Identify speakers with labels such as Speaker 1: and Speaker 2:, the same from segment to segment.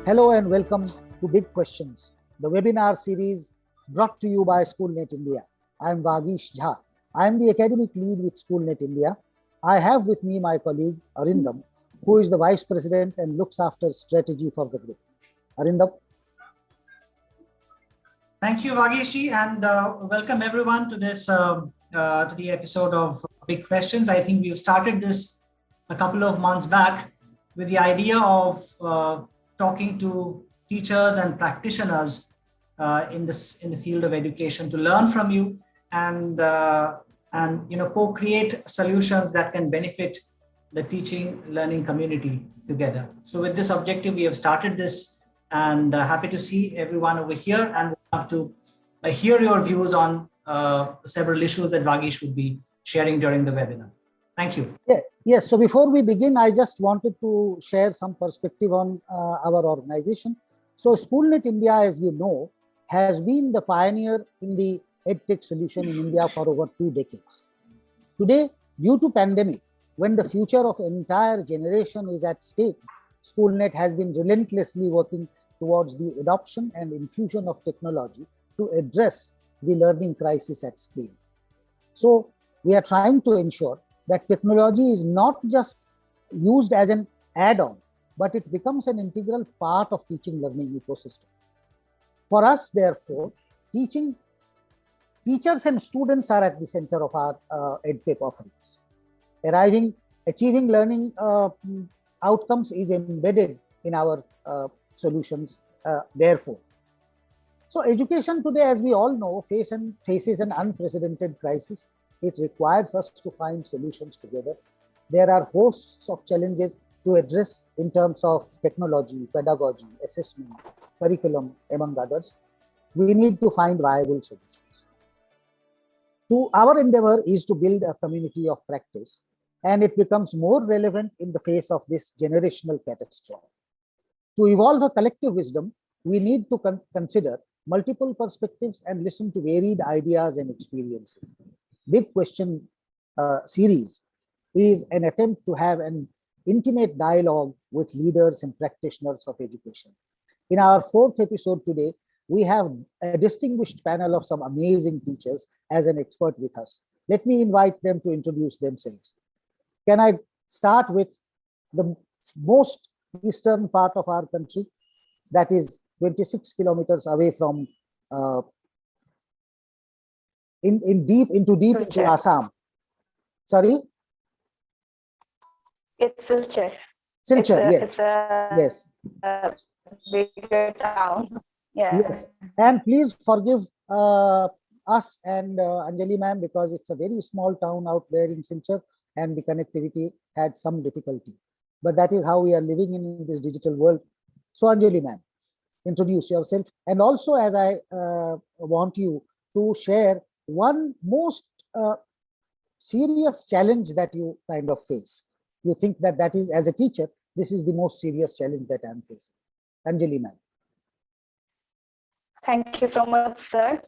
Speaker 1: Hello and welcome to Big Questions, the webinar series brought to you by SchoolNet India. I am Vagish Jha. I am the academic lead with SchoolNet India. I have with me my colleague Arindam, who is the Vice President and looks after strategy for the group. Arindam.
Speaker 2: Thank you, Vagishi, and welcome everyone to this to the episode of Big Questions. I think we've started this a couple of months back with the idea of talking to teachers and practitioners in the field of education to learn from you and co-create solutions that can benefit the teaching learning community together. So with this objective, we have started this, and happy to see everyone over here, and would love to hear your views on several issues that Vagish would be sharing during the webinar. Thank you.
Speaker 1: Yes, so before we begin, I just wanted to share some perspective on our organization. So SchoolNet India, as you know, has been the pioneer in the EdTech solution in India for over 2 decades. Today, due to pandemic, when the future of an entire generation is at stake, SchoolNet has been relentlessly working towards the adoption and infusion of technology to address the learning crisis at scale. So we are trying to ensure that technology is not just used as an add-on, but it becomes an integral part of teaching learning ecosystem. For us, therefore, teachers and students are at the center of our EdTech offerings. Achieving learning outcomes is embedded in our solutions, therefore. So education today, as we all know, faces an unprecedented crisis. It requires us to find solutions together. There are hosts of challenges to address in terms of technology, pedagogy, assessment, curriculum, among others. We need to find viable solutions. Our endeavor is to build a community of practice, and it becomes more relevant in the face of this generational catastrophe. To evolve a collective wisdom, we need to consider multiple perspectives and listen to varied ideas and experiences. Big Question series is an attempt to have an intimate dialogue with leaders and practitioners of education. In our 4th episode today, we have a distinguished panel of some amazing teachers as an expert with us. Let me invite them to introduce themselves. Can I start with the most eastern part of our country, that is 26 kilometers away from into Assam. Sorry?
Speaker 3: It's Silchar.
Speaker 1: Silchar, yes.
Speaker 3: It's a bigger town. Yeah.
Speaker 1: Yes, and please forgive us and Anjali ma'am, because it's a very small town out there in Silchar and the connectivity had some difficulty. But that is how we are living in this digital world. So Anjali ma'am, introduce yourself, and also as I want you to share one most serious challenge that you kind of face. You think that is, as a teacher, this is the most serious challenge that I'm facing. Anjali ma'am.
Speaker 3: Thank you so much, sir.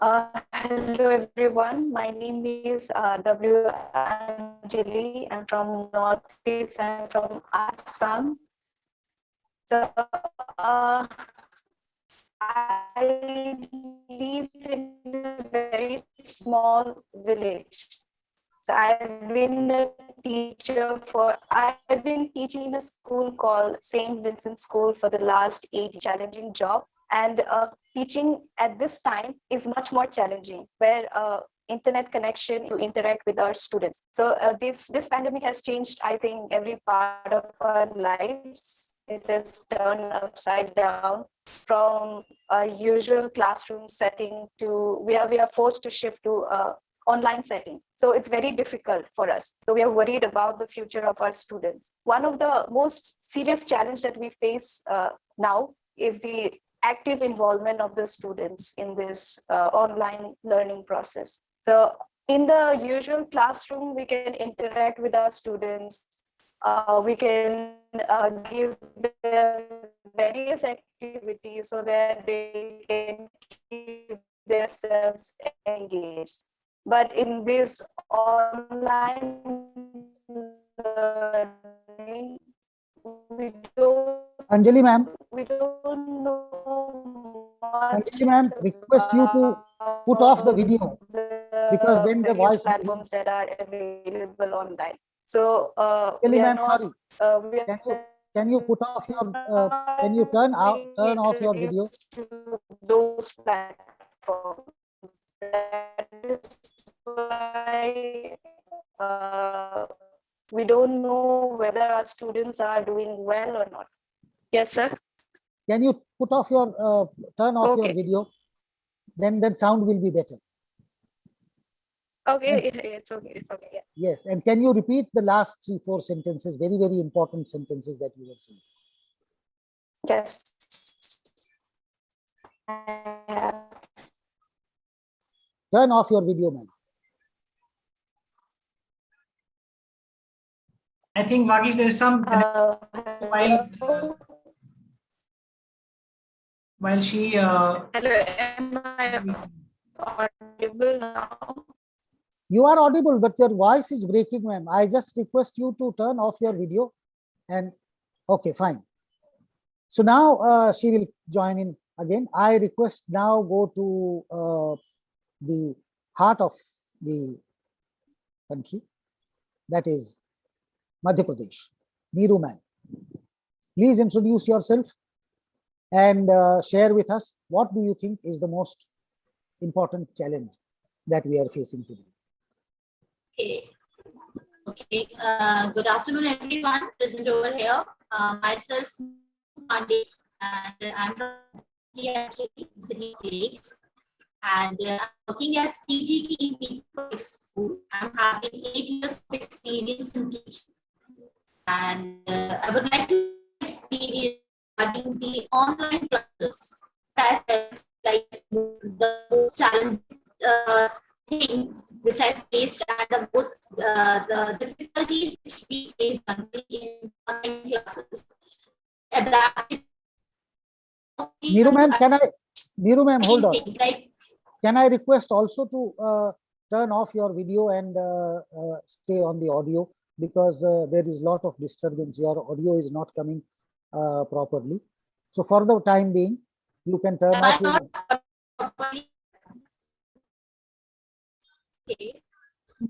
Speaker 3: Hello, everyone. My name is W. Anjali. I'm from Northeast. I'm from Assam. So, I live in a very small village. So I've been a teacher I've been teaching in a school called St. Vincent School for the last 8 challenging job. And teaching at this time is much more challenging, where internet connection to interact with our students. So this pandemic has changed, I think, every part of our lives. It has turned upside down from a usual classroom setting to we are forced to shift to online setting. So it's very difficult for us. So we are worried about the future of our students. One of the most serious challenges that we face now is the active involvement of the students in this online learning process. So in the usual classroom, we can interact with our students. We can give them various activities so that they can keep themselves engaged. But in this online learning, we don't
Speaker 1: Anjali ma'am,
Speaker 3: we don't know much
Speaker 1: Anjali ma'am, request you to put off the video because
Speaker 3: the
Speaker 1: then the
Speaker 3: various
Speaker 1: voice will be.
Speaker 3: platforms that are available online. So
Speaker 1: Anjali
Speaker 3: we are
Speaker 1: ma'am,
Speaker 3: not
Speaker 1: sorry.
Speaker 3: we are
Speaker 1: Can you put off your can you
Speaker 3: not
Speaker 1: turn
Speaker 3: being
Speaker 1: off your video?
Speaker 3: introduced to those platforms. That is why we don't know whether our students are doing well or not. Yes, sir.
Speaker 1: Can you put off your turn off your
Speaker 3: Okay.
Speaker 1: video? Then sound will be better.
Speaker 3: Okay,
Speaker 1: And,
Speaker 3: it's okay. It's okay. Yeah.
Speaker 1: yes, and can you repeat the last 3-4 sentences? Very very important sentences that you have said.
Speaker 3: Yes.
Speaker 1: Turn off your video, ma'am.
Speaker 2: I think Vagish, there's some
Speaker 3: Hello.
Speaker 2: while she
Speaker 3: Hello, am I audible now?
Speaker 1: You are audible, but your voice is breaking, ma'am. I just request you to turn off your video and okay, fine. So now she will join in again. I request now go to the heart of the country, that is Madhya Pradesh. Neeru ma'am, please introduce yourself and share with us what do you think is the most important challenge that we are facing today.
Speaker 4: Okay. Okay. Good afternoon, everyone present over here. Myself, Pandey, and I'm from actually City Lakes, and I'm working as TGT in Peak School. I'm having 8 years of experience in teaching, and I would like to experience regarding the online classes. I felt like the most challenging thing which I faced, and the most the difficulties which we face in online classes. Adapting
Speaker 1: Neeru ma'am, hold on.
Speaker 4: things like
Speaker 1: Can I request also to turn off your video and stay on the audio, because there is a lot of disturbance. Your audio is not coming properly. So for the time being, you can turn
Speaker 4: am
Speaker 1: off
Speaker 4: I
Speaker 1: your.
Speaker 4: not properly? Okay.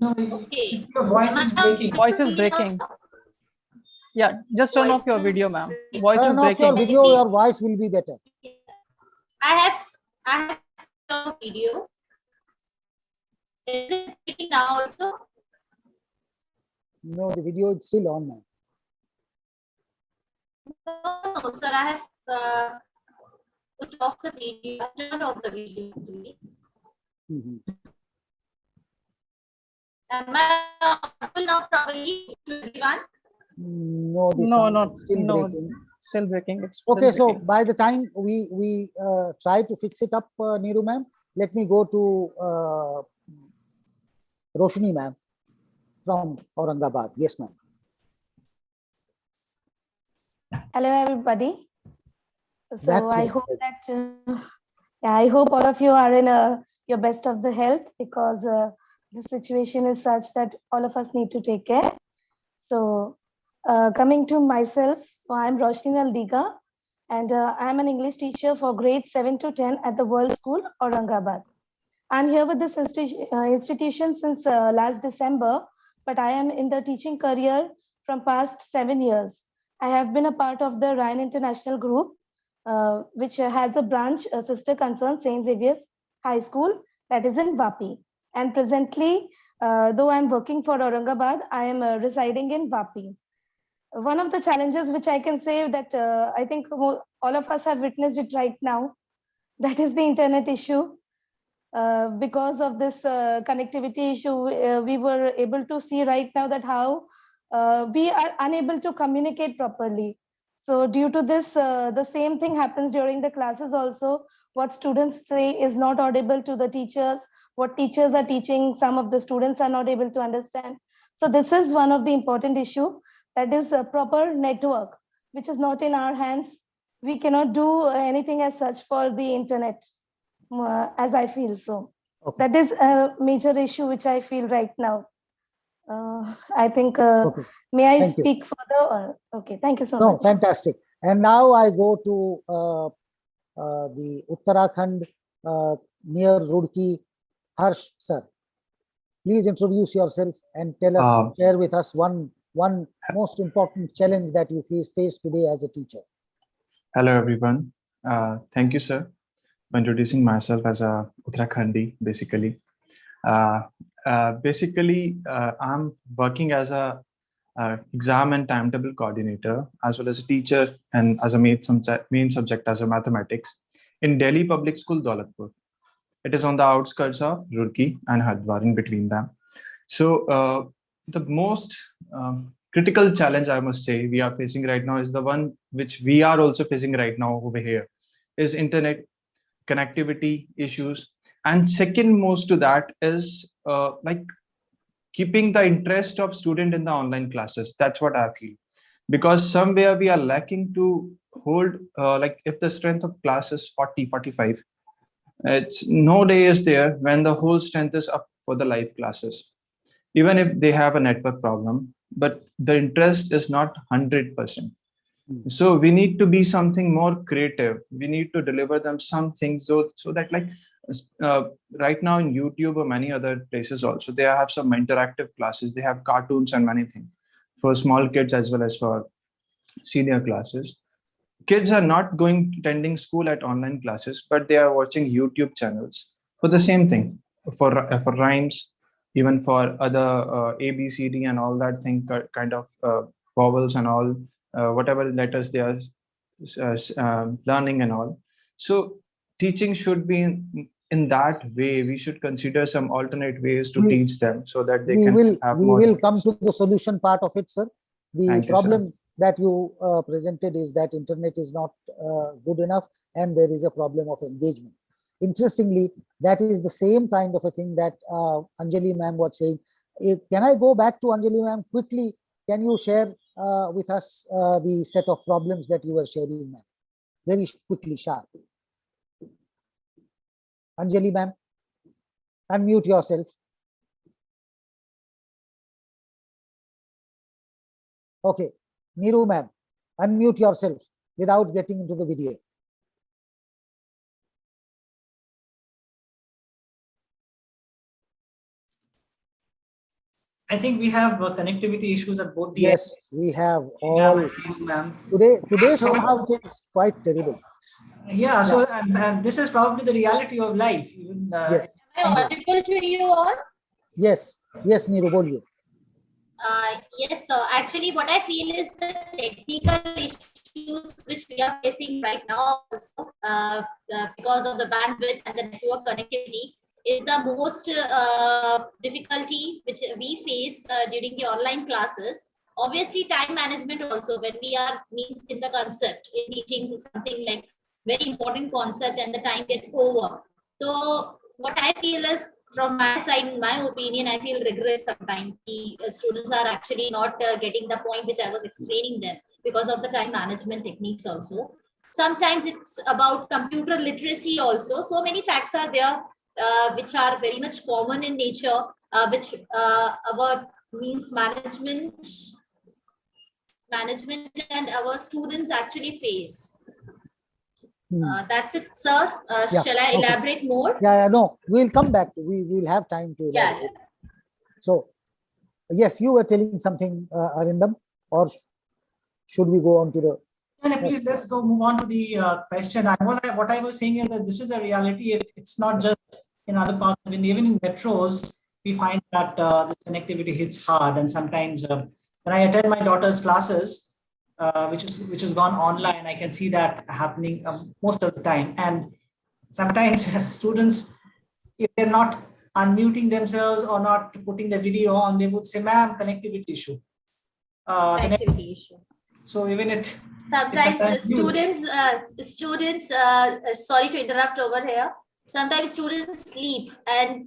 Speaker 2: no,
Speaker 4: Okay.
Speaker 2: your voice
Speaker 4: Am
Speaker 2: is
Speaker 4: I not
Speaker 2: breaking.
Speaker 5: Voice is
Speaker 4: able to hear
Speaker 5: breaking.
Speaker 4: now?
Speaker 5: Yeah, just turn off your
Speaker 4: Voice
Speaker 5: video,
Speaker 4: is
Speaker 5: ma'am.
Speaker 4: breaking.
Speaker 5: Voice is
Speaker 1: Turn off your
Speaker 5: breaking.
Speaker 1: video, your voice will be better.
Speaker 4: I have a video. Is it breaking now also?
Speaker 1: No, the video is still on, ma'am.
Speaker 4: No, sir. I have put off the video. Turned off the video actually.
Speaker 1: Mhm.
Speaker 4: Am I audible now properly to everyone?
Speaker 1: No, the
Speaker 5: No,
Speaker 1: sound
Speaker 5: not
Speaker 1: is still
Speaker 5: no,
Speaker 1: breaking.
Speaker 5: still breaking. It's still
Speaker 1: Okay, so
Speaker 5: breaking.
Speaker 1: by the time we try to fix it up, Neeru ma'am, let me go to Roshni ma'am from Aurangabad. Yes, ma'am.
Speaker 6: Hello, everybody. So
Speaker 1: That's
Speaker 6: I
Speaker 1: right.
Speaker 6: hope that I hope all of you are in your best of the health, because the situation is such that all of us need to take care. So coming to myself, so I'm Roshni Aldiga, and I'm an English teacher for grades 7 to 10 at the World School, Aurangabad. I'm here with this institution since last December, but I am in the teaching career from past 7 years. I have been a part of the Ryan International Group, which has a branch, a sister concern, St. Xavier's High School, that is in Vapi. And presently, though I'm working for Aurangabad, I am residing in Vapi. One of the challenges which I can say that I think all of us have witnessed it right now, that is the internet issue. Because of this connectivity issue, we were able to see right now that how we are unable to communicate properly. So due to this, the same thing happens during the classes also. What students say is not audible to the teachers. What teachers are teaching, some of the students are not able to understand. So this is one of the important issue, that is a proper network, which is not in our hands. We cannot do anything as such for the internet, as I feel. So
Speaker 1: Okay.
Speaker 6: that is a major issue which I feel right now. I think,
Speaker 1: Okay.
Speaker 6: may I
Speaker 1: Thank you.
Speaker 6: speak further? Or okay, thank you so
Speaker 1: No,
Speaker 6: much.
Speaker 1: fantastic. And now I go to the Uttarakhand near Roorkee. Harsh sir, please introduce yourself and tell us, share with us one most important challenge that you face today as a teacher.
Speaker 7: Hello, everyone. Thank you, sir, for introducing myself as a Uttarakhandi, basically. I'm working as a exam and timetable coordinator, as well as a teacher and as a main subject as a mathematics in Delhi Public School, Daulatpur. It is on the outskirts of Roorkee and Hardwar, in between them. So the most critical challenge, I must say, we are facing right now is the one which we are also facing right now over here, is internet connectivity issues. And second most to that is like keeping the interest of student in the online classes. That's what I feel. Because somewhere we are lacking to hold, like if the strength of class is 40, 45, it's no day is there when the whole strength is up for the live classes, even if they have a network problem, but the interest is not 100%. So we need to be something more creative. We need to deliver them something so that like right now in YouTube or many other places also, they have some interactive classes. They have cartoons and many things for small kids as well as for senior classes. Kids are not attending school at online classes, but they are watching YouTube channels for the same thing, for rhymes, even for other A, B, C, D and all that thing, kind of vowels and all, whatever letters they are learning and all. So teaching should be in that way. We should consider some alternate ways to teach them so that they can have more.
Speaker 1: We will come to the solution part of it, sir. The
Speaker 7: Thank you,
Speaker 1: problem
Speaker 7: sir.
Speaker 1: that you presented is that internet is not good enough and there is a problem of engagement. Interestingly, that is the same kind of a thing that Anjali ma'am was saying. Can I go back to Anjali ma'am quickly? Can you share with us the set of problems that you were sharing, ma'am? Very quickly, sharp. Anjali ma'am, unmute yourself. Okay, Neeru ma'am, unmute yourself without getting into the video.
Speaker 2: I think we have connectivity issues at both the
Speaker 1: Yes,
Speaker 2: ends.
Speaker 1: we have
Speaker 2: Ma'am
Speaker 1: all.
Speaker 2: and you, ma'am.
Speaker 1: Today
Speaker 2: So-
Speaker 1: somehow it is quite terrible.
Speaker 2: Yeah, so and this is probably the reality of life. Even,
Speaker 1: Yes,
Speaker 4: Am I audible to you all?
Speaker 1: yes, Neeru, boliye.
Speaker 4: Yes, so actually what I feel is the technical issues which we are facing right now also because of the bandwidth and the network connectivity is the most difficulty which we face during the online classes. Obviously time management also when we are means in the concept in teaching something like very important concept and the time gets over. So what I feel is from my side, in my opinion, I feel regret sometimes. The students are actually not getting the point which I was explaining them because of the time management techniques also. Sometimes it's about computer literacy also. So many facts are there which are very much common in nature, which our means management and our students actually face. That's it, sir.
Speaker 1: Yeah,
Speaker 4: Shall I
Speaker 1: okay.
Speaker 4: elaborate more?
Speaker 1: Yeah, no, we'll come back. We will have time to elaborate.
Speaker 4: Yeah.
Speaker 1: So, yes, you were telling something, Arindam, or should we go on to the?
Speaker 2: And please let's go move on to the question. What I was saying is that this is a reality. It's not just in other parts of India. Even in metros, we find that this connectivity hits hard. And sometimes when I attend my daughter's classes, which has gone online, I can see that happening most of the time. And sometimes students, if they're not unmuting themselves or not putting the video on, they would say, "Ma'am, connectivity issue."
Speaker 4: Connectivity issue.
Speaker 2: So even it.
Speaker 4: Sometimes
Speaker 2: used.
Speaker 4: students, sorry to interrupt over here. Sometimes students sleep and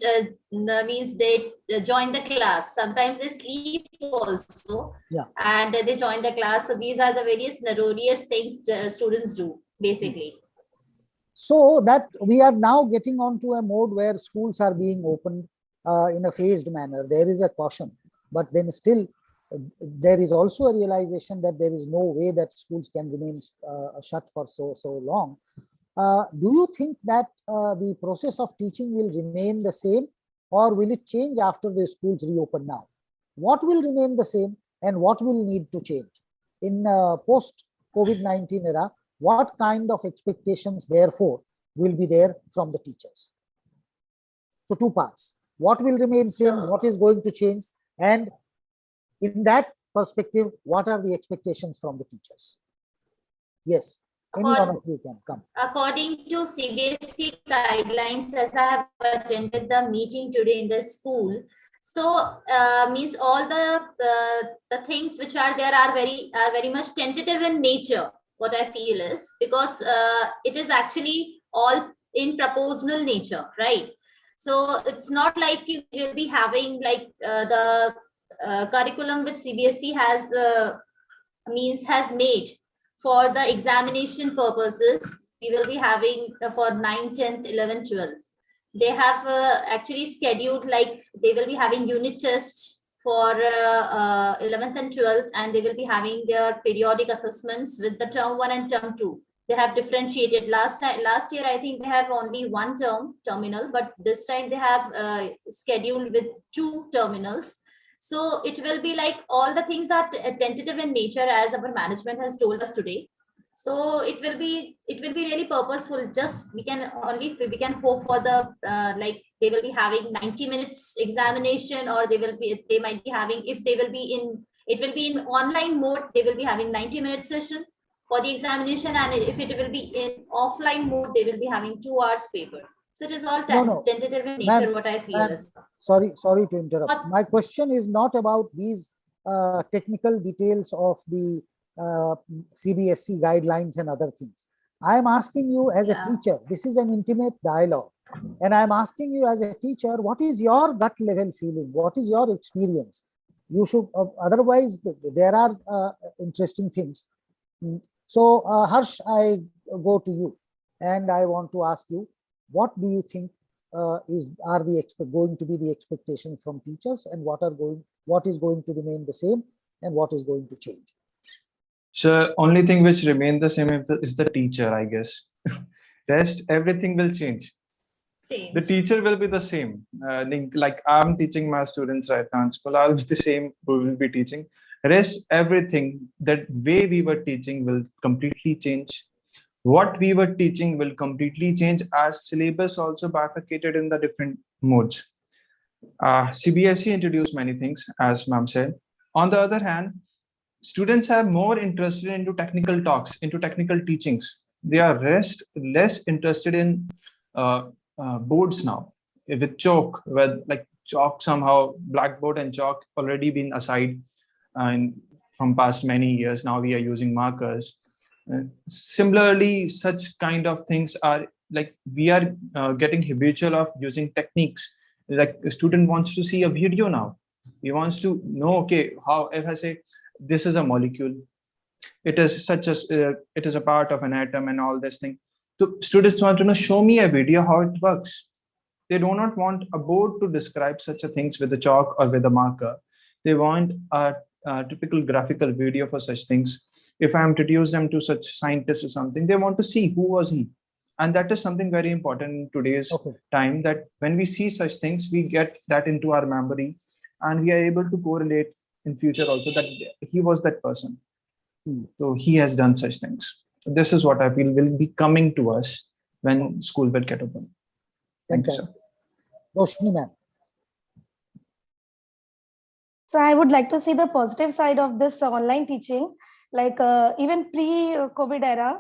Speaker 4: means they join the class. Sometimes they sleep also, and they join the class. So these are the various notorious things students do, basically.
Speaker 1: So that we are now getting onto a mode where schools are being opened in a phased manner. There is a caution, but then still there is also a realization that there is no way that schools can remain shut for so long. Do you think that the process of teaching will remain the same, or will it change after the schools reopen now? What will remain the same and what will need to change? In post COVID-19 era, what kind of expectations therefore will be there from the teachers? So two parts. What will remain same, what is going to change, and in that perspective, what are the expectations from the teachers? Yes, any one of you can come.
Speaker 4: According to CBSE guidelines, as I have attended the meeting today in the school, so means all the things which are there are very much tentative in nature. What I feel is because it is actually all in proposal nature, right? So it's not like you will be having like the curriculum which CBSE has made for the examination purposes. We will be having for 9th, 10th, 11th, 12th. They have actually scheduled like they will be having unit tests for 11th and 12th, and they will be having their periodic assessments with the term 1 and term 2. They have differentiated. Last year, I think they have only one terminal, but this time they have scheduled with 2 terminals. So it will be like all the things are tentative in nature, as our management has told us today. So it will be really purposeful. Just we can hope for the like they will be having 90 minutes examination, or they might be having, if they will be in, it will be in online mode, they will be having 90-minute session for the examination, and if it will be in offline mode, they will be having 2 hours paper. So it is all tentative in nature, what I feel is.
Speaker 1: Sorry to interrupt. My question is not about these technical details of the CBSE guidelines and other things. I am asking you as a teacher, this is an intimate dialogue, and I am asking you as a teacher, what is your gut level feeling? What is your experience? You should, otherwise there are interesting things. So Harsh, I go to you and I want to ask you, what do you think are going to be the expectations from teachers, and what is going to remain the same and what is going to change?
Speaker 7: So only thing which remain the same is the teacher, I guess. Rest, everything will change. The teacher will be the same. Like I'm teaching my students right now in school, I'll be the same who will be teaching. Rest, everything, that way we were teaching will completely change. What we were teaching will completely change, as syllabus also bifurcated in the different modes. CBSE introduced many things, as ma'am said. On the other hand, students are more interested into technical talks, into technical teachings. They are less interested in boards now, with chalk, where like chalk somehow, blackboard and chalk already been aside from past many years. Now we are using markers. Similarly, such kind of things are like we are getting habitual of using techniques. Like a student wants to see a video now. He wants to know, okay, how, if I say this is a molecule, it is it is a part of an atom and all this thing. So students want to know, show me a video how it works. They do not want a board to describe such a things with a chalk or with a marker. They want a typical graphical video for such things. If I am to introduce them to such scientists or something, they want to see who was he. And that is something very important in today's time, that when we see such things, we get that into our memory, and we are able to correlate in future also that he was that person. So he has done such things. So this is what I feel will be coming to us when school will get open. Thank you, sir.
Speaker 1: Roshni ma'am.
Speaker 6: So I would like to see the positive side of this online teaching. Like even pre-COVID era,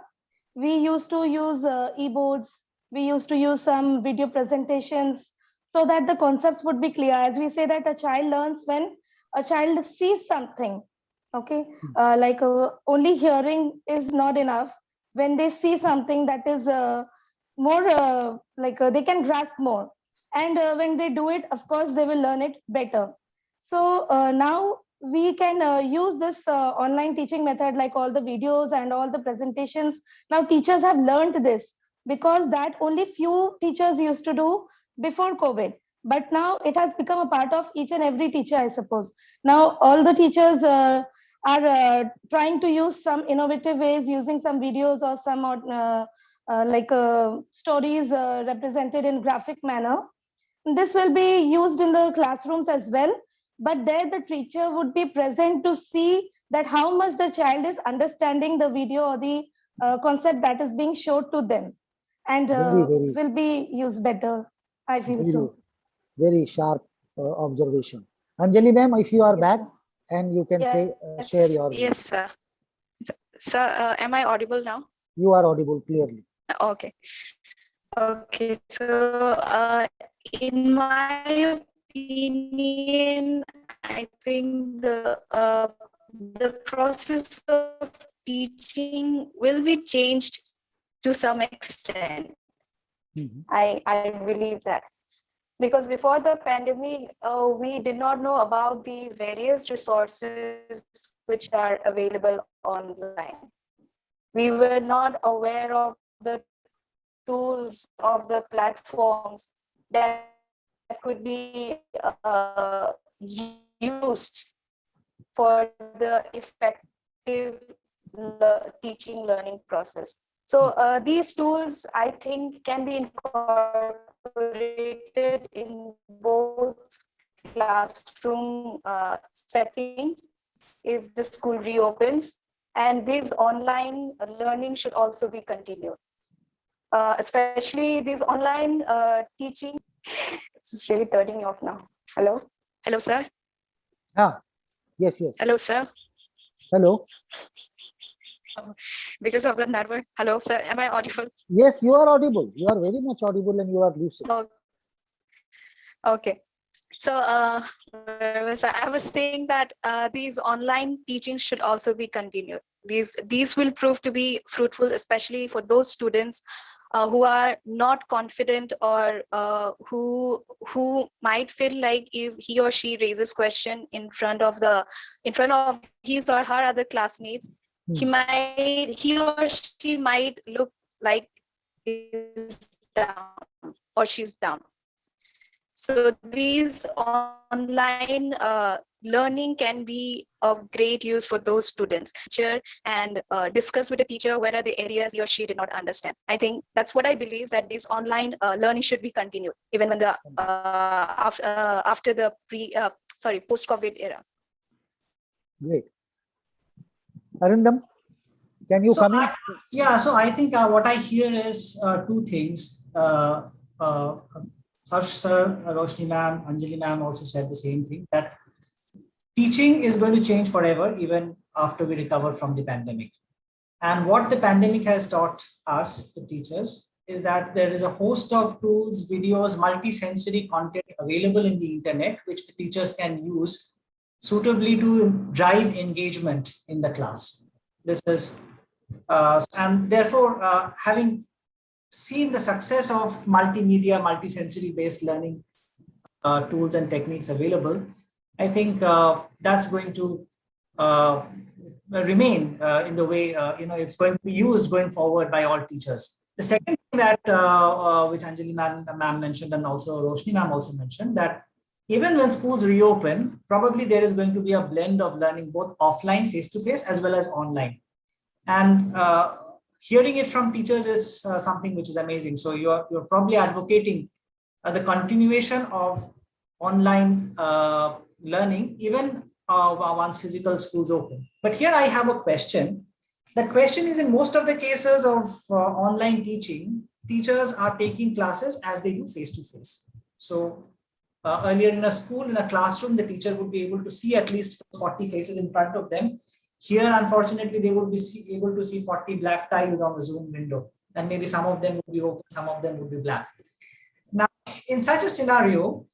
Speaker 6: we used to use e-boards, we used to use some video presentations so that the concepts would be clear. As we say that a child learns when a child sees something, okay? Like only hearing is not enough. When they see something that is more they can grasp more. And when they do it, of course, they will learn it better. So now we can use this online teaching method, like all the videos and all the presentations. Now teachers have learned this, because that only few teachers used to do before COVID. but now it has become a part of each and every teacher, I suppose. Now all the teachers are trying to use some innovative ways, using some videos or some stories represented in graphic manner. This will be used in the classrooms as well, but there the teacher would be present to see that how much the child is understanding the video or the concept that is being showed to them, and
Speaker 1: Very,
Speaker 6: will be used better, I feel
Speaker 1: very,
Speaker 6: so.
Speaker 1: very sharp observation. Anjali ma'am, if you are
Speaker 6: Yes,
Speaker 1: back
Speaker 6: sir.
Speaker 1: and you can say,
Speaker 3: Yes,
Speaker 1: share your view.
Speaker 3: yes, sir. Sir, am I audible now?
Speaker 1: You are audible clearly.
Speaker 3: Okay. Okay. So, in my opinion, I think the process of teaching will be changed to some extent.
Speaker 1: Mhm.
Speaker 3: I believe that, because before the pandemic, we did not know about the various resources which are available online. We were not aware of the tools, of the platforms that could be used for the effective teaching learning process. So these tools, I think, can be incorporated in both classroom settings if the school reopens, and this online learning should also be continued. Especially these online teaching. It's really turning me off now. Hello? Hello, sir?
Speaker 1: Ah, yes, yes.
Speaker 3: Hello, sir?
Speaker 1: Hello.
Speaker 3: Because of the network. Hello, sir? Am I audible?
Speaker 1: Yes, you are audible. You are very much audible and you are lucid.
Speaker 3: Okay. So I was saying that these online teachings should also be continued. These will prove to be fruitful, especially for those students who are not confident, or who might feel like if he or she raises question in front of his or her other classmates, he or she might look like is down or she's down. So these online learning can be of great use for those students. And discuss with the teacher where are the areas he or she did not understand. I think that's what I believe, that this online learning should be continued even when the after the post-COVID era.
Speaker 1: Great. Arindam, can you
Speaker 2: So
Speaker 1: come in?
Speaker 2: Yeah, so I think what I hear is two things. Harsh sir, Roshni ma'am, Anjali ma'am also said the same thing, that teaching is going to change forever, even after we recover from the pandemic. And what the pandemic has taught us, the teachers, is that there is a host of tools, videos, multi-sensory content available in the internet, which the teachers can use suitably to drive engagement in the class. This is, and therefore, having seen the success of multimedia, multi-sensory based learning tools and techniques available, I think that's going to remain in the way it's going to be used going forward by all teachers. The second thing that which Anjali ma'am mentioned, and also Roshni ma'am also mentioned, that even when schools reopen, probably there is going to be a blend of learning both offline, face-to-face, as well as online. And hearing it from teachers is something which is amazing. So you're probably advocating the continuation of online learning even once physical schools open. But here I have a question. The question is, in most of the cases of online teaching, teachers are taking classes as they do face-to-face. So earlier in a school, in a classroom, the teacher would be able to see at least 40 faces in front of them. Here, unfortunately, they would be able to see 40 black tiles on the Zoom window, and maybe some of them would be open, some of them would be black. Now, in such a scenario,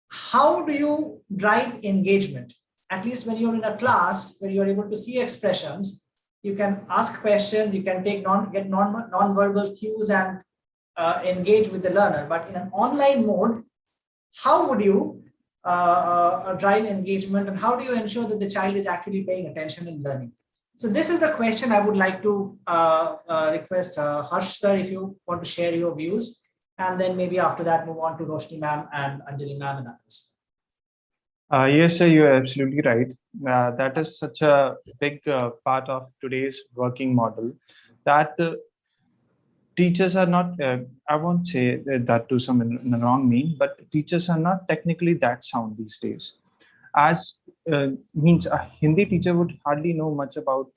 Speaker 2: how do you drive engagement? At least when you're in a class where you're able to see expressions, you can ask questions, you can get non-verbal cues and engage with the learner. But in an online mode, how would you drive engagement, and how do you ensure that the child is actually paying attention and learning? So this is the question I would like to request Harsh sir, if you want to share your views. and then maybe after that move on to Roshni ma'am and Anjali ma'am and others.
Speaker 7: Yes, sir, you are absolutely right. That is such a big part of today's working model that teachers are not, I won't say that to some in the wrong mean, but teachers are not technically that sound these days. As means a Hindi teacher would hardly know much about,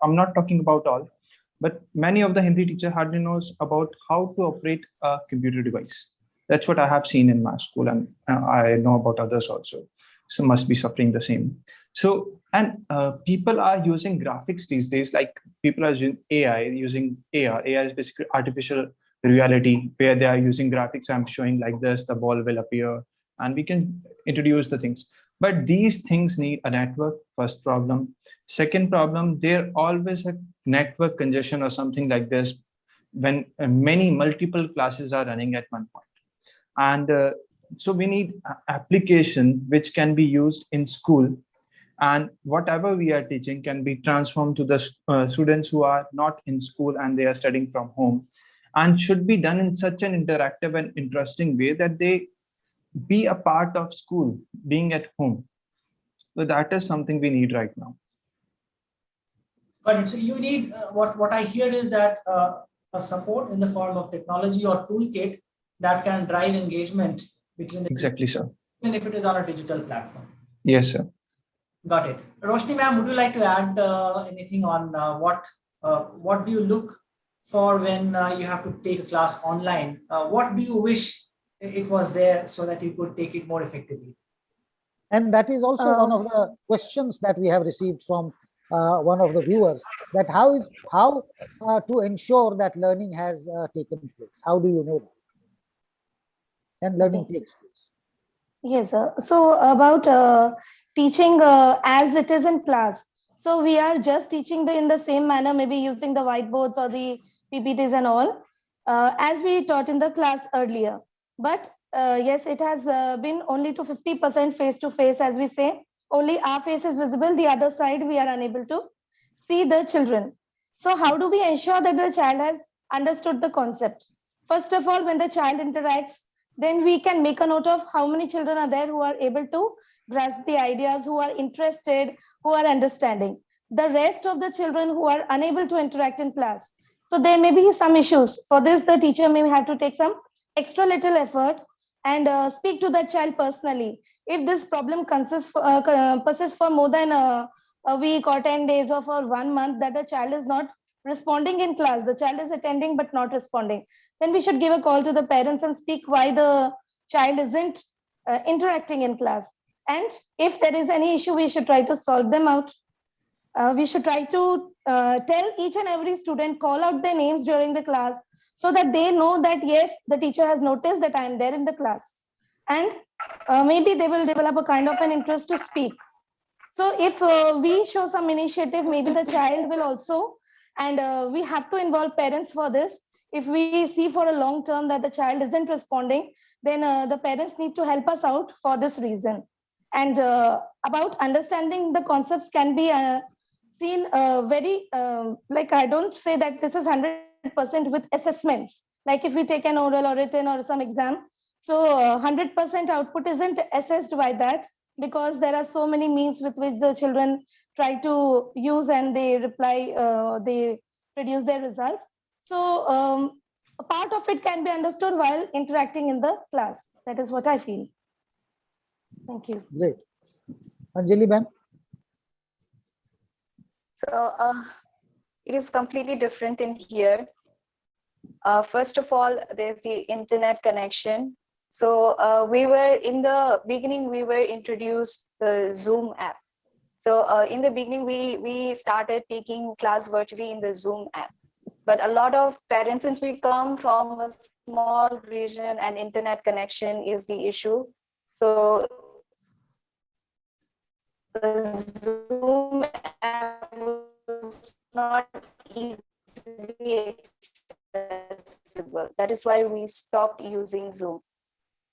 Speaker 7: I'm not talking about all, but many of the Hindi teacher hardly knows about how to operate a computer device. That's what I have seen in my school, and I know about others also. So must be suffering the same. So, and people are using graphics these days, like people are using AI, using AR. AI is basically artificial reality, where they are using graphics. I'm showing like this, the ball will appear, and we can introduce the things. But these things need a network, first problem. Second problem, there always a network congestion or something like this when many multiple classes are running at one point. And so we need application which can be used in school, and whatever we are teaching can be transformed to the students who are not in school and they are studying from home, and should be done in such an interactive and interesting way that they be a part of school being at home. So that is something we need right now.
Speaker 2: But so you need what I hear is that a support in the form of technology or toolkit that can drive engagement between the
Speaker 7: Exactly, sir.
Speaker 2: even if it is on a digital platform.
Speaker 7: Yes, sir.
Speaker 2: Got it. Roshni ma'am, would you like to add anything on what do you look for when you have to take a class online? What do you wish it was there so that you could take it more effectively?
Speaker 1: And that is also one of the questions that we have received from one of the viewers, that how to ensure that learning has taken place. How do you know that? And learning takes place.
Speaker 6: Yes, sir. So about teaching as it is in class. So we are just teaching in the same manner, maybe using the whiteboards or the PPTs and all, as we taught in the class earlier. But yes, it has been only to 50% face-to-face, as we say. Only our face is visible. The other side, we are unable to see the children. So how do we ensure that the child has understood the concept? First of all, when the child interacts, then we can make a note of how many children are there who are able to grasp the ideas, who are interested, who are understanding. The rest of the children who are unable to interact in class. So there may be some issues. For this, the teacher may have to take some extra little effort and speak to the child personally. If this problem persists for more than a week or 10 days or for 1 month, that the child is not responding in class, the child is attending but not responding, then we should give a call to the parents and speak why the child isn't interacting in class. And if there is any issue, we should try to solve them out. We should try to tell each and every student, call out their names during the class so that they know that, yes, the teacher has noticed that I am there in the class. And maybe they will develop a kind of an interest to speak. So if we show some initiative, maybe the child will also, and we have to involve parents for this. If we see for a long term that the child isn't responding, then the parents need to help us out for this reason. And about understanding the concepts can be seen very, like I don't say that this is 100% with assessments. Like if we take an oral or written or some exam, so 100% output isn't assessed by that, because there are so many means with which the children try to use and they reply, they produce their results. So a part of it can be understood while interacting in the class. That is what I feel. Thank you.
Speaker 1: Great. Anjali ma'am?
Speaker 3: So it is completely different in here. First of all, there's the internet connection. So we were in the beginning, we were introduced the Zoom app. So in the beginning, we started taking class virtually in the Zoom app. But a lot of parents, since we come from a small region and internet connection is the issue. So the Zoom app was not easily accessible. That is why we stopped using Zoom.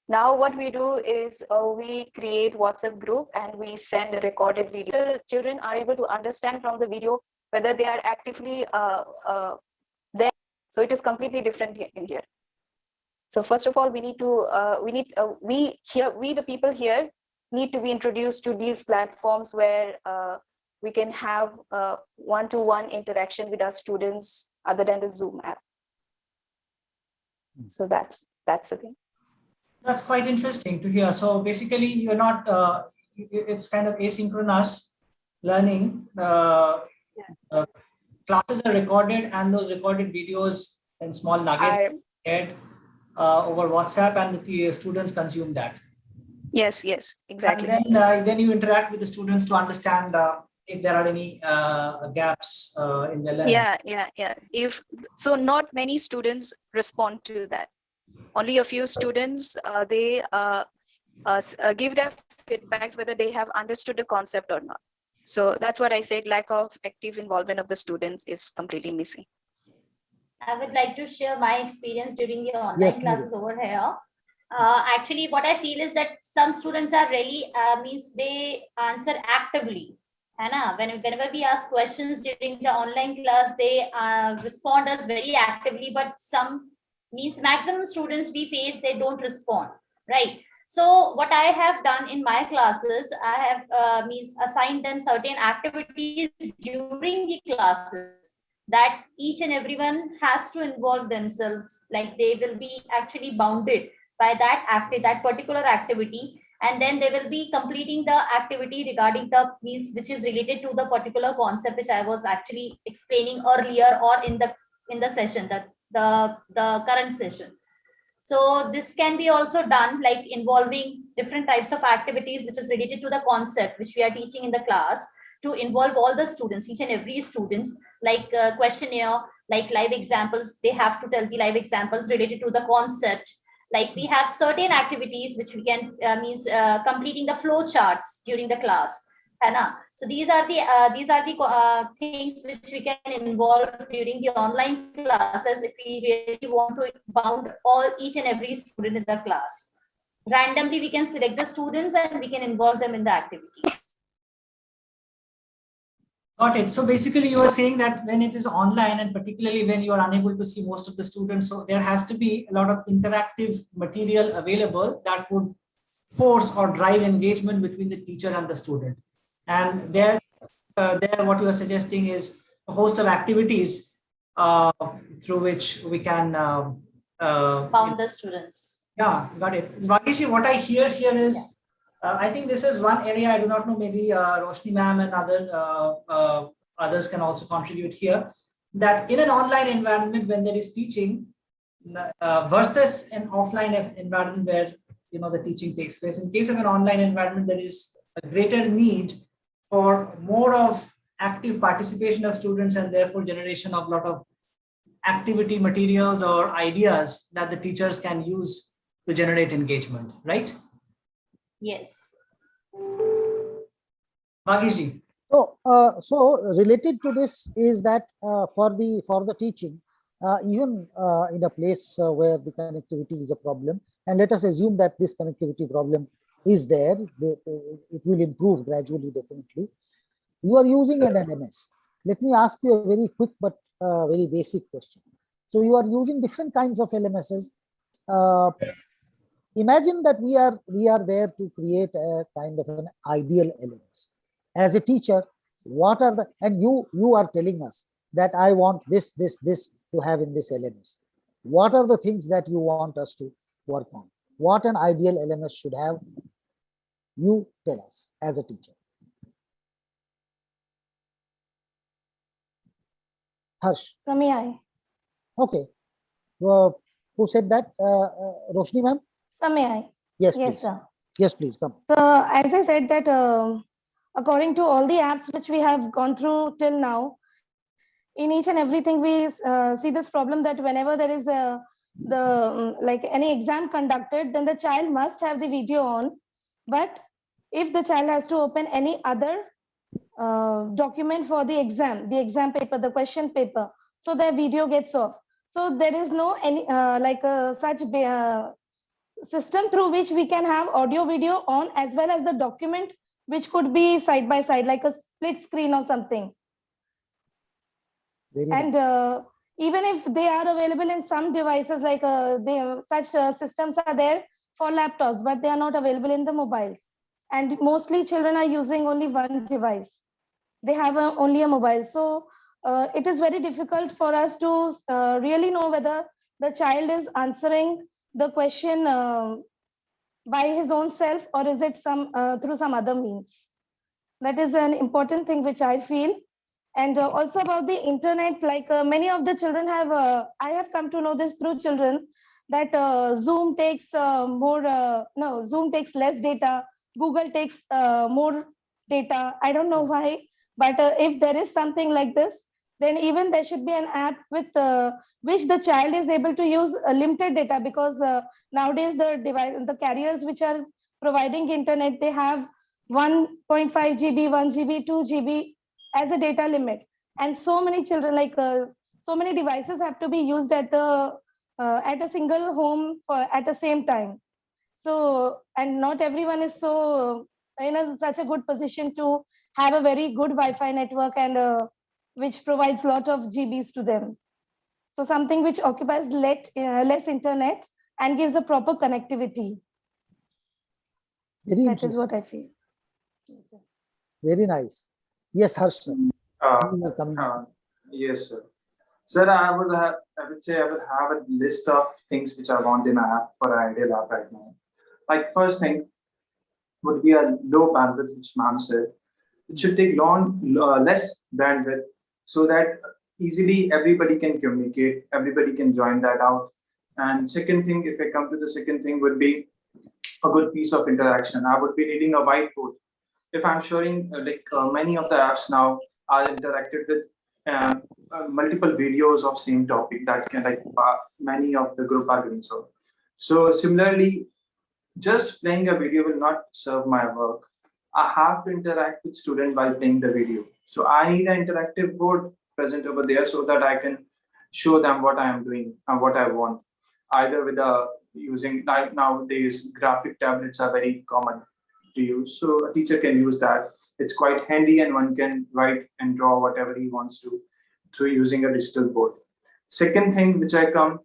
Speaker 3: Now what we do is we create WhatsApp group and we send a recorded video. The children are able to understand from the video whether they are actively there. So it is completely different in here. So first of all, we need to we the people here need to be introduced to these platforms where we can have one-to-one interaction with our students other than the Zoom app. So that's the thing.
Speaker 2: That's quite interesting to hear. So basically, you're not. It's kind of asynchronous learning. Classes are recorded, and those recorded videos and small nuggets shared over WhatsApp, and the students consume that.
Speaker 3: Yes, exactly.
Speaker 2: And then you interact with the students to understand if there are any gaps in their learning.
Speaker 3: Yeah. If so, not many students respond to that. Only a few students they give their feedbacks whether they have understood the concept or not. So that's what I said. Lack of active involvement of the students is completely missing.
Speaker 4: I would like to share my experience during the online
Speaker 1: Yes,
Speaker 4: classes
Speaker 1: Neeru.
Speaker 4: over here. Actually, what I feel is that some students are really means they answer actively. Hannah, whenever we ask questions during the online class, they respond us very actively. But some means maximum students we face they don't respond, right? So what I have done in my classes, I have means assigned them certain activities during the classes that each and everyone has to involve themselves, like they will be actually bounded by that particular activity, and then they will be completing the activity regarding the piece which is related to the particular concept which I was actually explaining earlier or in the session, that the current session. So this can be also done like involving different types of activities which is related to the concept which we are teaching in the class, to involve all the students, each and every student, like questionnaire, like live examples. They have to tell the live examples related to the concept. Like we have certain activities which we can completing the flow charts during the class. Hannah. So these are the things which we can involve during the online classes if we really want to bound each and every student in the class. Randomly, we can select the students and we can involve them in the activities.
Speaker 2: Got it. So basically, you are saying that when it is online, and particularly when you are unable to see most of the students, so there has to be a lot of interactive material available that would force or drive engagement between the teacher and the student. And there what you are suggesting is a host of activities through which we can
Speaker 4: bound the students.
Speaker 2: Yeah, got it. Vageshi, what I hear here is, I think this is one area, I do not know, maybe Roshni ma'am and others can also contribute here, that in an online environment when there is teaching versus an offline environment where the teaching takes place. In case of an online environment, there is a greater need for more of active participation of students, and therefore generation of a lot of activity materials or ideas that the teachers can use to generate engagement, right?
Speaker 4: Yes.
Speaker 2: Bhagishji.
Speaker 1: So related to this is that for the teaching, even in a place where the connectivity is a problem, and let us assume that this connectivity problem is there, it will improve gradually, definitely. You are using an LMS. Let me ask you a very quick but very basic question. So you are using different kinds of LMSs. Imagine that we are there to create a kind of an ideal LMS. As a teacher, what are and you are telling us that I want this to have in this LMS. What are the things that you want us to work on? What an ideal LMS should have? You tell us as a teacher. Harsh.
Speaker 6: Samyai.
Speaker 1: Okay. Who said that? Roshni ma'am?
Speaker 6: Samyai.
Speaker 1: Yes,
Speaker 6: yes,
Speaker 1: please.
Speaker 6: sir.
Speaker 1: Yes, please come.
Speaker 6: So as I said that according to all the apps which we have gone through till now, in each and everything we see this problem that whenever there is like any exam conducted, then the child must have the video on. But if the child has to open any other document for the exam paper, the question paper, so the video gets off. So there is no any such system through which we can have audio video on, as well as the document which could be side by side, like a split screen or something.
Speaker 1: Very
Speaker 6: and
Speaker 1: nice.
Speaker 6: even if they are available in some devices, like such systems are there for laptops, but they are not available in the mobiles. And mostly children are using only one device. They have only a mobile. So it is very difficult for us to really know whether the child is answering the question by his own self, or is it through some other means. That is an important thing which I feel. And also about the internet, like many of the children have, I have come to know this through children, that Zoom takes Zoom takes less data, Google takes more data. I don't know why, but if there is something like this, then even there should be an app with which the child is able to use limited data, because nowadays the carriers which are providing internet, they have 1.5 GB, 1 GB, 2 GB as a data limit. And so many children, like so many devices have to be used at a single home at the same time. So, and not everyone is so in such a good position to have a very good Wi-Fi network, and which provides a lot of GBs to them. So something which occupies less internet and gives a proper connectivity.
Speaker 1: Very
Speaker 6: That
Speaker 1: interesting.
Speaker 6: is what I feel.
Speaker 1: Very nice. Yes, Harsh, sir. You are coming.
Speaker 8: Yes, sir. Sir, I would say I would have a list of things which I want in an app for an ideal app right now. Like first thing would be a low bandwidth, which ma'am said. It should take less bandwidth so that easily everybody can communicate, everybody can join that out. And second thing, if I come to the second thing, would be a good piece of interaction. I would be needing a whiteboard. If I'm showing many of the apps now are interacted with multiple videos of same topic that can many of the group are doing so. So similarly, just playing a video will not serve my work. I have to interact with student while playing the video. So I need an interactive board present over there so that I can show them what I am doing and what I want. Either with using, like nowadays graphic tablets are very common to use. So a teacher can use that. It's quite handy and one can write and draw whatever he wants to through using a digital board. Second thing which I come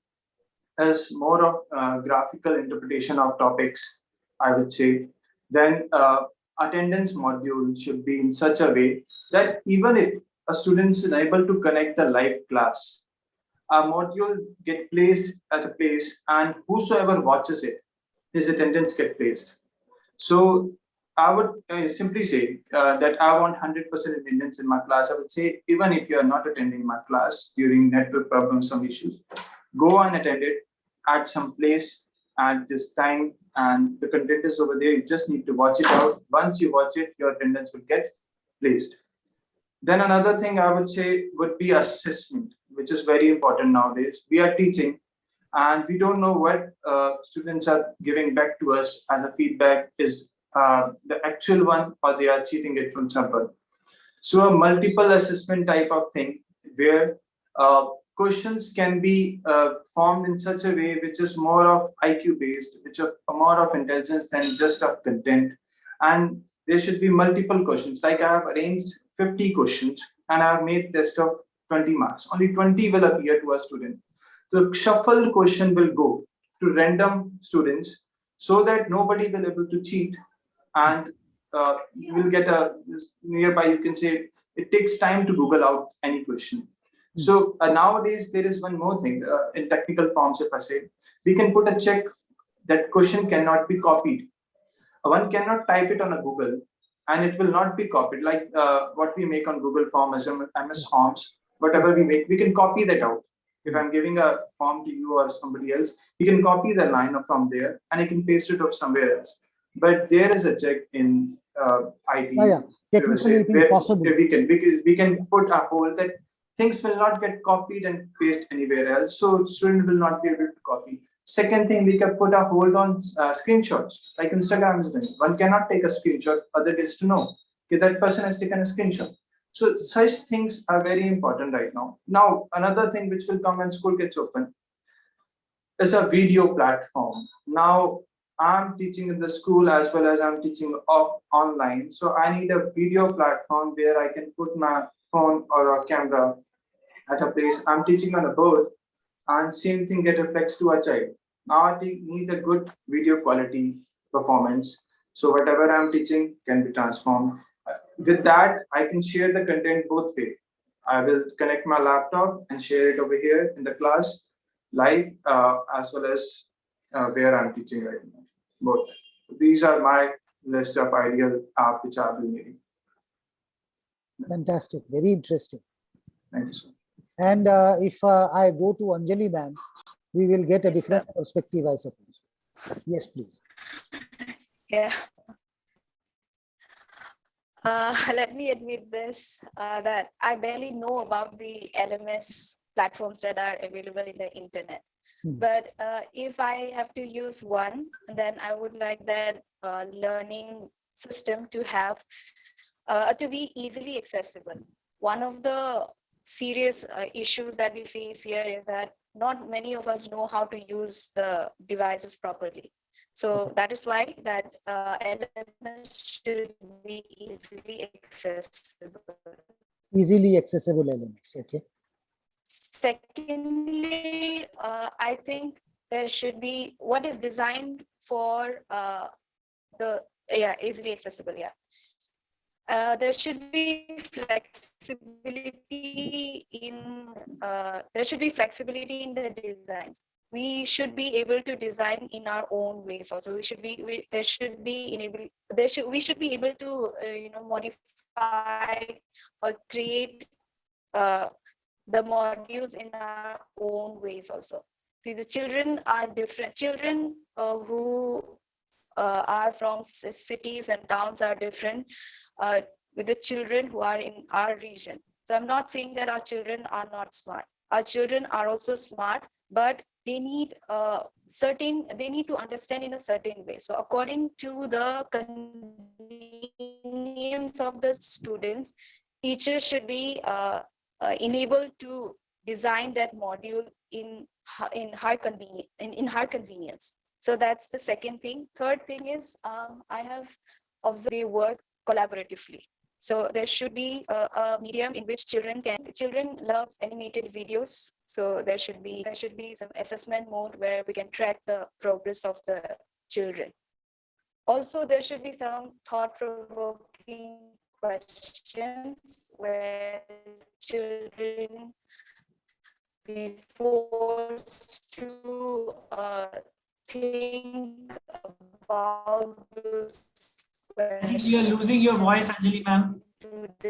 Speaker 8: as more of graphical interpretation of topics, I would say. Then attendance module should be in such a way that even if a student is unable to connect the live class, a module get placed at a place and whosoever watches it, his attendance get placed. So I would simply say that I want 100% attendance in my class. I would say even if you are not attending my class during network problems, some issues, go and attend it at some place at this time, and the content is over there. You just need to watch it out. Once you watch it, your attendance will get placed. Then another thing I would say would be assessment, which is very important nowadays. We are teaching and we don't know what students are giving back to us as a feedback is the actual one, or they are cheating it from someone. So a multiple assessment type of thing where questions can be formed in such a way which is more of IQ based, which is more of intelligence than just of content. And there should be multiple questions. Like I have arranged 50 questions and I have made test of 20 marks. Only 20 will appear to a student. So shuffled question will go to random students so that nobody will able to cheat, and you will get nearby, you can say it takes time to Google out any question. So nowadays there is one more thing in technical forms. If I say, we can put a check that question cannot be copied. One cannot type it on a Google and it will not be copied. Like what we make on Google Form as MS Forms, whatever we make, we can copy that out. If I'm giving a form to you or somebody else, you can copy the line from there and you can paste it up somewhere else. But there is a check in IT.
Speaker 1: Technically it is possible.
Speaker 8: We can put a hole that things will not get copied and pasted anywhere else. So student will not be able to copy. Second thing, we can put a hold on screenshots, like Instagram is doing. One cannot take a screenshot, other gets to know that person has taken a screenshot. So such things are very important right now. Now, another thing which will come when school gets open is a video platform. Now, I'm teaching in the school as well as I'm teaching online. So I need a video platform where I can put my phone or a camera at a place. I'm teaching on a board, and same thing get reflects to a child. Now I need a good video quality performance. So whatever I'm teaching can be transformed. With that, I can share the content both way. I will connect my laptop and share it over here in the class live, as well as where I'm teaching right now. Both. These are my list of ideal app which I've been needing.
Speaker 1: Fantastic, very interesting.
Speaker 8: Thank you, sir.
Speaker 1: And if I go to Anjali ma'am, we will get a
Speaker 3: Yes,
Speaker 1: different perspective, I suppose. Yes, please.
Speaker 3: Yeah. Let me admit this, that I barely know about the LMS platforms that are available in the internet. But if I have to use one, then I would like that learning system to have, to be easily accessible. One of the serious issues that we face here is that not many of us know how to use the devices properly. So that is why that LMS should be easily accessible.
Speaker 1: Easily accessible elements. Okay.
Speaker 3: Secondly, I think there should be what is designed for easily accessible. Yeah. There should be flexibility in the designs. We should be able to design in our own ways. Also, we should be able to modify or create the modules in our own ways. Also, see, the children are different. Children who are from cities and towns are different with the children who are in our region. So I'm not saying that our children are not smart. Our children are also smart, but they need to understand in a certain way. So according to the convenience of the students, teachers should be enabled to design that module in her convenience. So that's the second thing. Third thing is, I have observed they work collaboratively. So there should be a medium in which children love animated videos. So there should be some assessment mode where we can track the progress of the children. Also, there should be some thought-provoking questions where children be forced to think about those
Speaker 2: I think we are losing your voice, Anjali ma'am.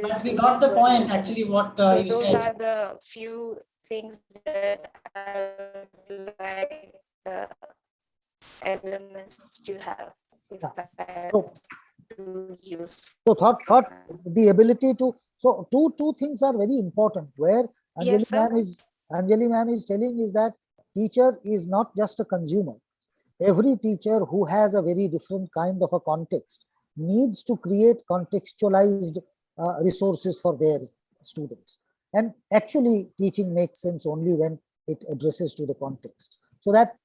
Speaker 2: But we got the point, actually, what
Speaker 3: so
Speaker 2: you
Speaker 3: those
Speaker 2: said.
Speaker 3: are the few things that I would like the elements to have. If I
Speaker 1: So,
Speaker 3: to use.
Speaker 1: so thought the ability to, so two things are very important. Where
Speaker 3: Yes, sir.
Speaker 1: Anjali ma'am is telling is that teacher is not just a consumer. Every teacher who has a very different kind of a context needs to create contextualized resources for their students. And actually teaching makes sense only when it addresses to the context. So that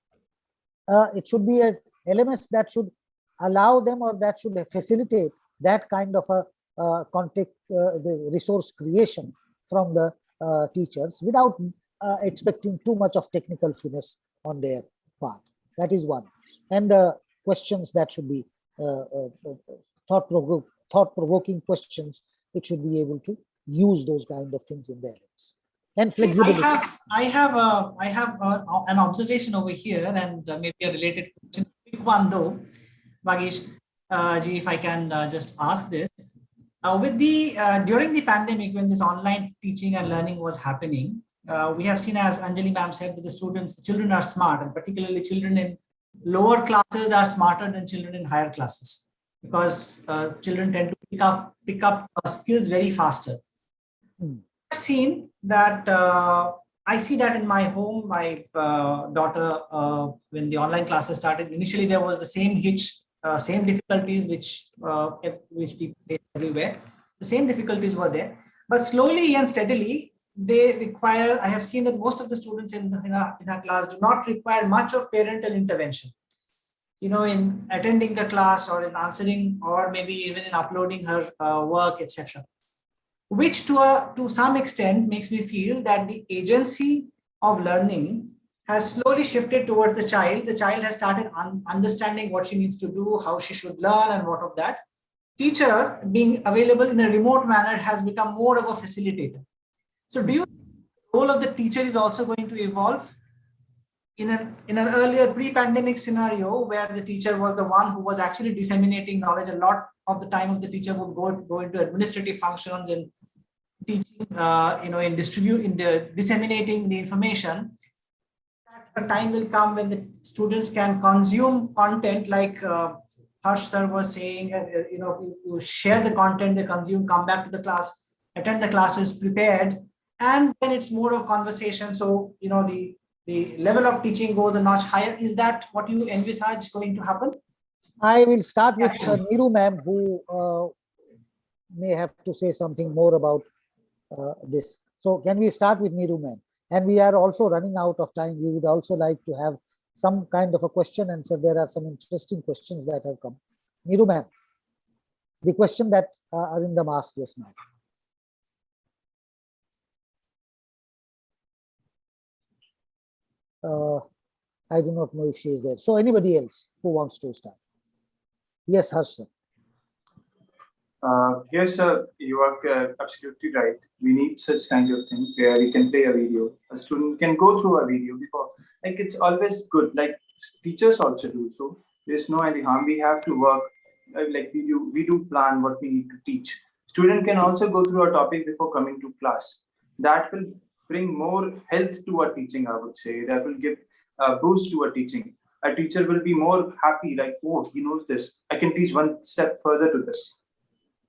Speaker 1: it should be a LMS that should allow them, or that should facilitate that kind of a context, the resource creation from the teachers without expecting too much of technical finesse on their part. That is one. And questions that should be thought-provoking questions, it should be able to use those kind of things in their lives. And flexibility.
Speaker 2: I have an observation over here, and maybe a related question. Quick one though, Vagish ji, if I can just ask this. With the during the pandemic, when this online teaching and learning was happening, we have seen, as Anjali ma'am said, that the children are smart, and particularly children in lower classes are smarter than children in higher classes, because children tend to pick up skills very faster. I've seen that. I see that in my home. My daughter, when the online classes started, initially there was the same hitch, same difficulties which people face everywhere. The same difficulties were there, but slowly and steadily they require. I have seen that most of the students in our class do not require much of parental intervention. In attending the class, or in answering, or maybe even in uploading her work, etc. which to some extent makes me feel that the agency of learning has slowly shifted towards the child. The child has started understanding what she needs to do, how she should learn, and what of that. Teacher being available in a remote manner has become more of a facilitator. So do you think the role of the teacher is also going to evolve? In an earlier pre-pandemic scenario where the teacher was the one who was actually disseminating knowledge, a lot of the time of the teacher would go into administrative functions and teaching, in disseminating the information. A time will come when the students can consume content like Harsh sir was saying, you share the content, they consume, come back to the class, attend the classes prepared, and then it's more of conversation. So, the level of teaching goes a notch higher. Is that what you envisage going to happen?
Speaker 1: I will start with
Speaker 2: Action.
Speaker 1: Neeru ma'am, who may have to say something more about this. So can we start with Neeru ma'am? And we are also running out of time. We would also like to have some kind of a question answer. There are some interesting questions that have come. Neeru ma'am, the question that Arindam asked just now. I do not know if she is there. So anybody else who wants to start? Yes, Harsh sir.
Speaker 8: Yes, sir, you are absolutely right. We need such kind of thing where we can play a video. A student can go through a video before. Like, it's always good. Like, teachers also do so. There's no any harm. We have to work. Like we do plan what we need to teach. Student can also go through a topic before coming to class. That will bring more health to our teaching, I would say. That will give a boost to our teaching. A teacher will be more happy, like, oh, he knows this. I can teach one step further to this.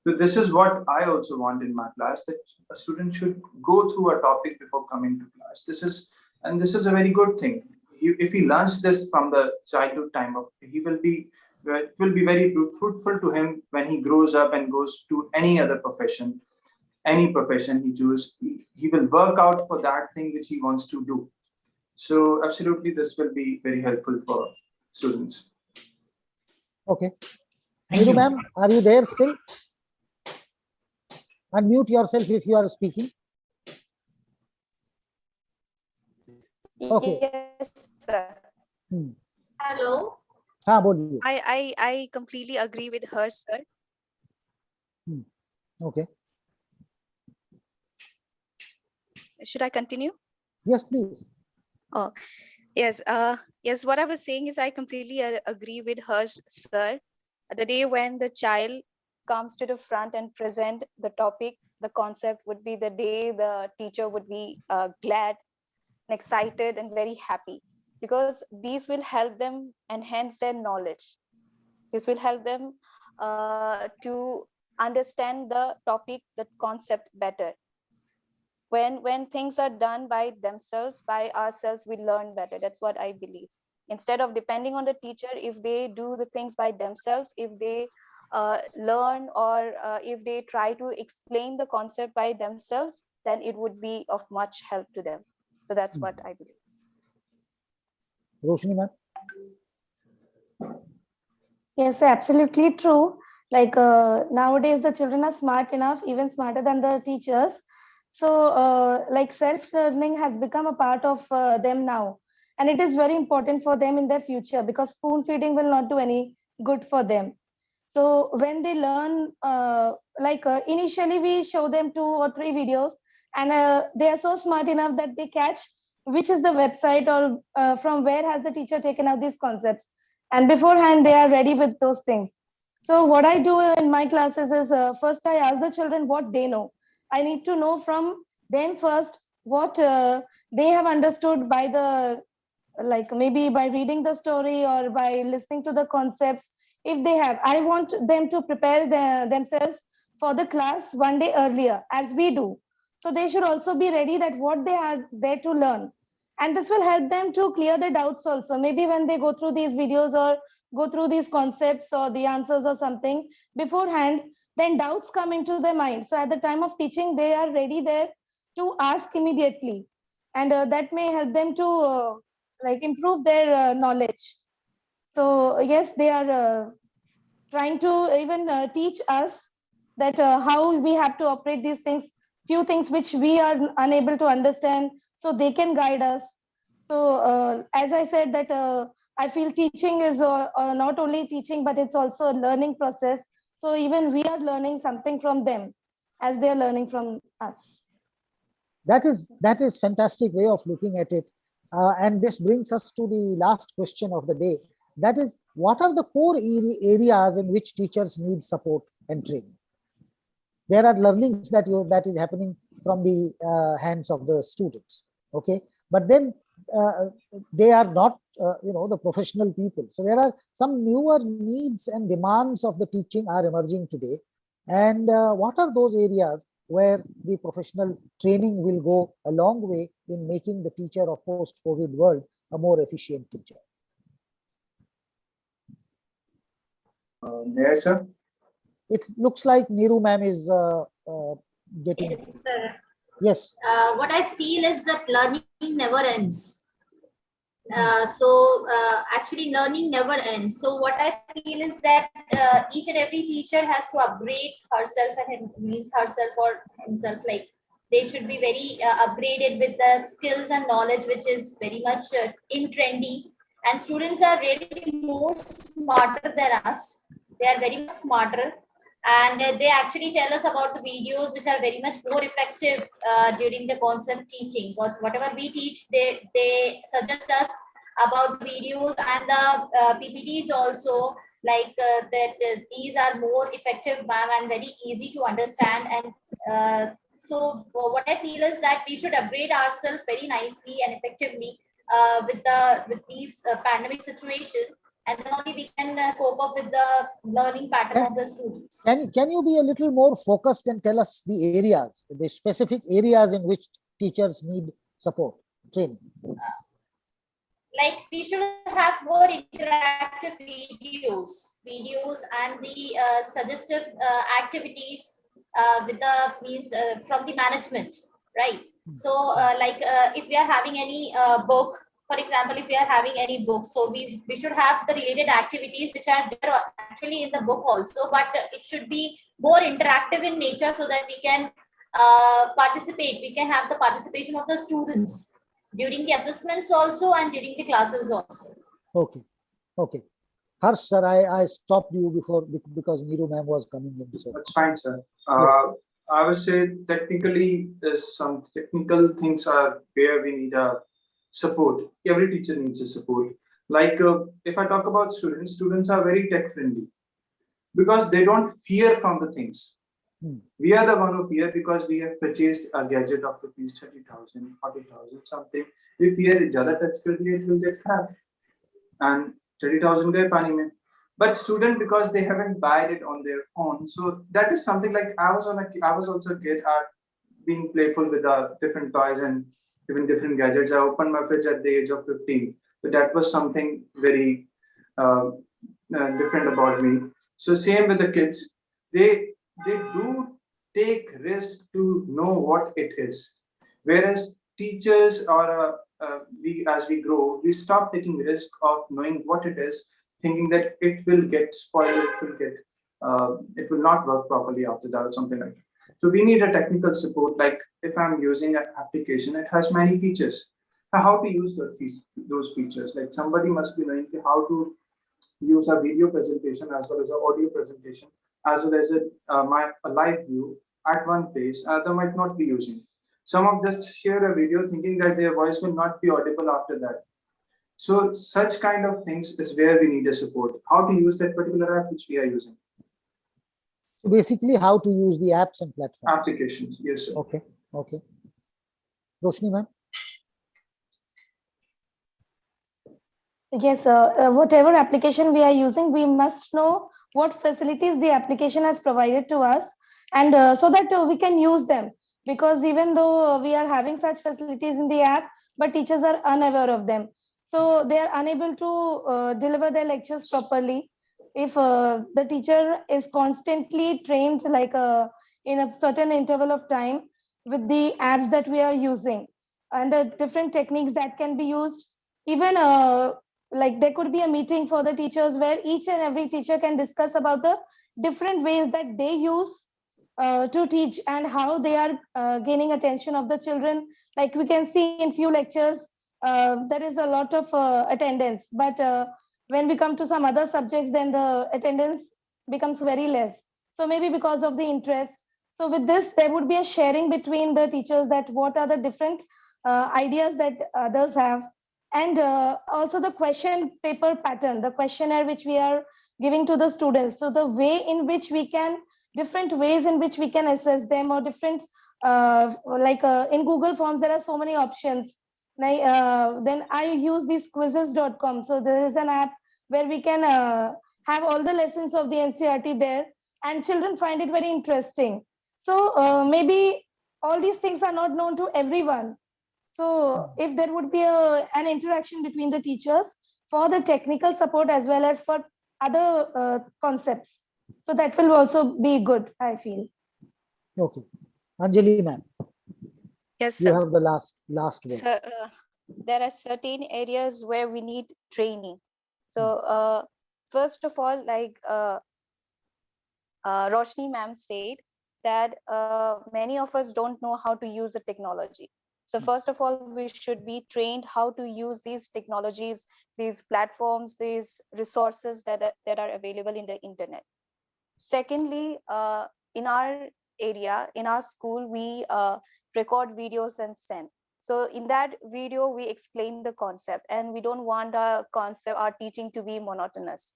Speaker 8: So this is what I also want in my class, that a student should go through a topic before coming to class. This is a very good thing. If he learns this from the childhood time of, it will be very fruitful to him when he grows up and goes to any other profession, any profession he chooses. He will work out for that thing which he wants to do. So absolutely, this will be very helpful for students.
Speaker 1: Okay.
Speaker 2: Thank
Speaker 1: Neeru
Speaker 2: you.
Speaker 1: ma'am, are you there still? Unmute yourself if you are speaking. Okay.
Speaker 3: Yes, sir.
Speaker 4: Hello.
Speaker 1: हाँ बोलिए.
Speaker 3: I completely agree with her, sir.
Speaker 1: Okay.
Speaker 3: Should I continue?
Speaker 1: Yes, please.
Speaker 3: Yes. Yes. What I was saying is I completely agree with her, sir. The day when the child comes to the front and present the topic, the concept would be the day the teacher would be glad and excited and very happy, because these will help them enhance their knowledge. This will help them to understand the topic, the concept better. When things are done by themselves, by ourselves, we learn better. That's what I believe. Instead of depending on the teacher, if they do the things by themselves, if they learn, or if they try to explain the concept by themselves, then it would be of much help to them. So that's what I believe.
Speaker 1: Roshni ma'am.
Speaker 6: Yes, absolutely true. Like nowadays, the children are smart enough, even smarter than the teachers. So like self-learning has become a part of them now. And it is very important for them in their future, because spoon feeding will not do any good for them. So when they learn, initially we show them 2 or 3 videos, and they are so smart enough that they catch which is the website, or from where has the teacher taken out these concepts. And beforehand, they are ready with those things. So what I do in my classes is first I ask the children what they know. I need to know from them first what they have understood by the, like maybe by reading the story or by listening to the concepts. If they have, I want them to prepare themselves for the class one day earlier, as we do. So they should also be ready that what they are there to learn. And this will help them to clear their doubts also. Maybe when they go through these videos or go through these concepts or the answers or something beforehand, then doubts come into their mind. So at the time of teaching, they are ready there to ask immediately. And that may help them to improve their knowledge. So yes, they are trying to even teach us that how we have to operate these things, few things which we are unable to understand, so they can guide us. So as I said that I feel teaching is not only teaching, but it's also a learning process. So even we are learning something from them as they are learning from us.
Speaker 1: That is fantastic way of looking at it. And this brings us to the last question of the day. That is, what are the core areas in which teachers need support and training? There are learnings that is happening from the hands of the students. Okay, but then they are not the professional people. So there are some newer needs and demands of the teaching are emerging today. And what are those areas where the professional training will go a long way in making the teacher of post-COVID world a more efficient teacher?
Speaker 8: Yes, sir.
Speaker 1: It looks like Neeru ma'am is getting.
Speaker 4: Yes, sir.
Speaker 1: Yes.
Speaker 4: What I feel is that learning never ends. Actually learning never ends. So what I feel is that each and every teacher has to upgrade herself and herself or himself. Like they should be very upgraded with the skills and knowledge, which is very much in trendy. And students are really more smarter than us. They are very much smarter. And they actually tell us about the videos which are very much more effective during the concept teaching. Whatever we teach, they suggest us about videos and the PPTs also, like that these are more effective, ma'am, and very easy to understand. And so what I feel is that we should upgrade ourselves very nicely and effectively with these pandemic situation, and then only we can cope up with the learning pattern of the students.
Speaker 1: Can you be a little more focused and tell us the areas, the specific areas in which teachers need support, training?
Speaker 4: Like we should have more interactive videos and the suggestive activities with the from the management, right? So if we are having any book, for example, if we are having any book, so we should have the related activities which are there actually in the book also, but it should be more interactive in nature so that we can participate. We can have the participation of the students during the assessments also and during the classes also.
Speaker 1: Okay. Harsh, sir, I stopped you before because Neeru ma'am was coming in. So
Speaker 8: That's fine, sir.
Speaker 1: Yes.
Speaker 8: I would say technically there's some technical things are where we need a support. Every teacher needs a support. Like if I talk about students are very tech friendly because they don't fear from the things. We are the one who fear because we have purchased a gadget of rupees 30,000, 40,000, something. We fear it, jada touch kar diya, it will get hacked. And 30,000 gaye pani mein. But student, because they haven't bought it on their own, so that is something like I was also a kid being playful with different toys and even different gadgets. I opened my fridge at the age of 15, so that was something very different about me. So same with the kids, they do take risk to know what it is, whereas teachers or we as we grow, we stop taking risk of knowing what it is, thinking that it will get spoiled, it will not work properly after that or something like that. So we need a technical support. Like if I'm using an application, it has many features. Now, how to use those features? Like somebody must be knowing how to use a video presentation as well as an audio presentation, as well as a live view at one place. Other might not be using. Some of just share a video thinking that their voice will not be audible after that. So such kind of things is where we need a support. How to use that particular app which we are using.
Speaker 1: So basically, how to use the apps and platforms.
Speaker 8: Applications, yes, sir.
Speaker 1: Okay. Roshni ma'am.
Speaker 6: Yes, whatever application we are using, we must know what facilities the application has provided to us, and so that we can use them. Because even though we are having such facilities in the app, but teachers are unaware of them. So they are unable to deliver their lectures properly. If the teacher is constantly trained like in a certain interval of time with the apps that we are using and the different techniques that can be used, even like there could be a meeting for the teachers where each and every teacher can discuss about the different ways that they use to teach and how they are gaining attention of the children. Like we can see in few lectures, there is a lot of attendance, but when we come to some other subjects, then the attendance becomes very less. So maybe because of the interest. So with this, there would be a sharing between the teachers that what are the different ideas that others have. And also the question paper pattern, the questionnaire which we are giving to the students. So the way in which we can, different ways in which we can assess them, or different, in Google Forms, there are so many options. Then I use this quizzes.com. So there is an app where we can have all the lessons of the NCERT there, and children find it very interesting. So maybe all these things are not known to everyone. So if there would be an interaction between the teachers for the technical support as well as for other concepts, so that will also be good, I feel.
Speaker 1: Okay. Anjali ma'am,
Speaker 3: Yes,
Speaker 1: you
Speaker 3: sir.
Speaker 1: have the last word.
Speaker 3: So, there are certain areas where we need training. So first of all, like Roshni ma'am said, that many of us don't know how to use the technology. So first of all, we should be trained how to use these technologies, these platforms, these resources that are available in the internet. Secondly, in our area, in our school, we record videos and send. So in that video, we explain the concept, and we don't want our concept, our teaching to be monotonous.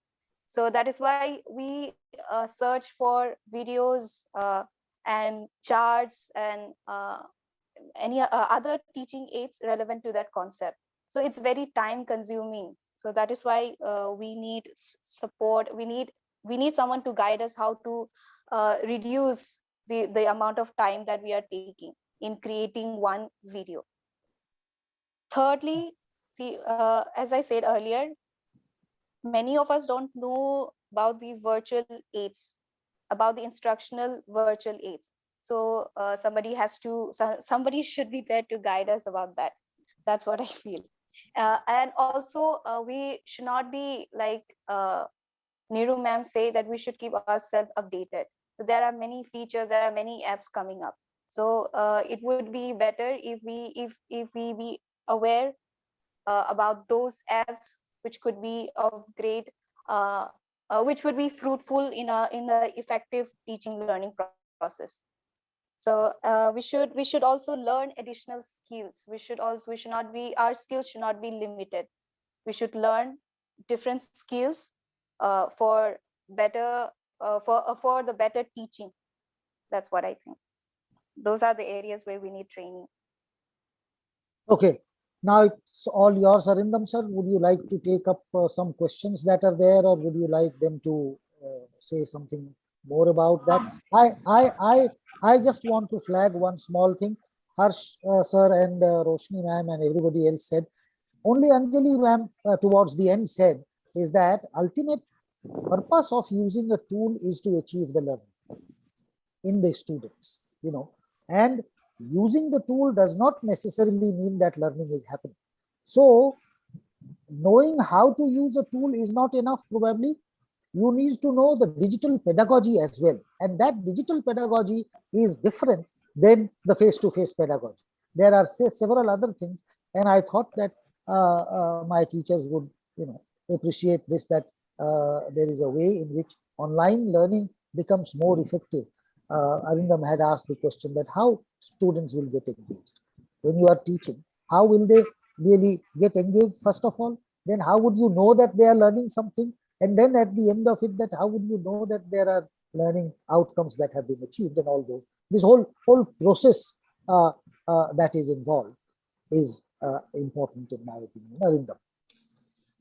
Speaker 3: So that is why we search for videos and charts and any other teaching aids relevant to that concept. So it's very time consuming. So that is why we need support. We need someone to guide us how to reduce the amount of time that we are taking in creating one video. Thirdly, see, as I said earlier, many of us don't know about the virtual aids, about the instructional virtual aids. So somebody should be there to guide us about that. That's what I feel. And also, we should not be like Niru ma'am say that we should keep ourselves updated. So there are many features, there are many apps coming up. So it would be better if we be aware about those apps, which could be of great, which would be fruitful in the effective teaching learning process. So we should also learn additional skills. We should not be, our skills should not be limited. We should learn different skills for better for the better teaching. That's what I think. Those are the areas where we need training.
Speaker 1: Okay. Now it's all yours, Arindam sir. Would you like to take up some questions that are there, or would you like them to say something more about that? I just want to flag one small thing. Harsh sir and Roshni ma'am and everybody else said. Only Anjali ma'am towards the end said is that ultimate purpose of using a tool is to achieve the learning in the students, and using the tool does not necessarily mean that learning is happening. So knowing how to use a tool is not enough. Probably you need to know the digital pedagogy as well, and that digital pedagogy is different than the face-to-face pedagogy. There are several other things, and I thought that my teachers would appreciate this, that there is a way in which online learning becomes more effective. Arindam had asked the question that how students will get engaged. When you are teaching, how will they really get engaged first of all? Then how would you know that they are learning something? And then at the end of it, that how would you know that there are learning outcomes that have been achieved, and all those. This whole process that is involved is important in my opinion. Arindam.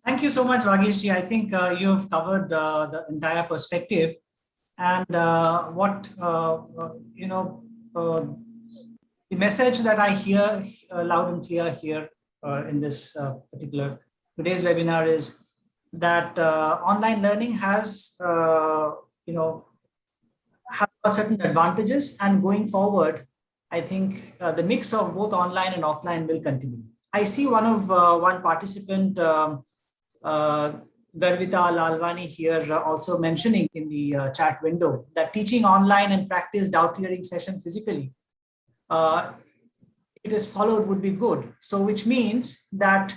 Speaker 2: Thank you so much, Vageshji. I think you've covered the entire perspective, and the message that I hear loud and clear here in this particular today's webinar is that online learning has have certain advantages, and going forward, I think the mix of both online and offline will continue. I see one participant Garvita Lalwani here also mentioning in the chat window that teaching online and practice doubt clearing session physically, it is followed would be good. So which means that,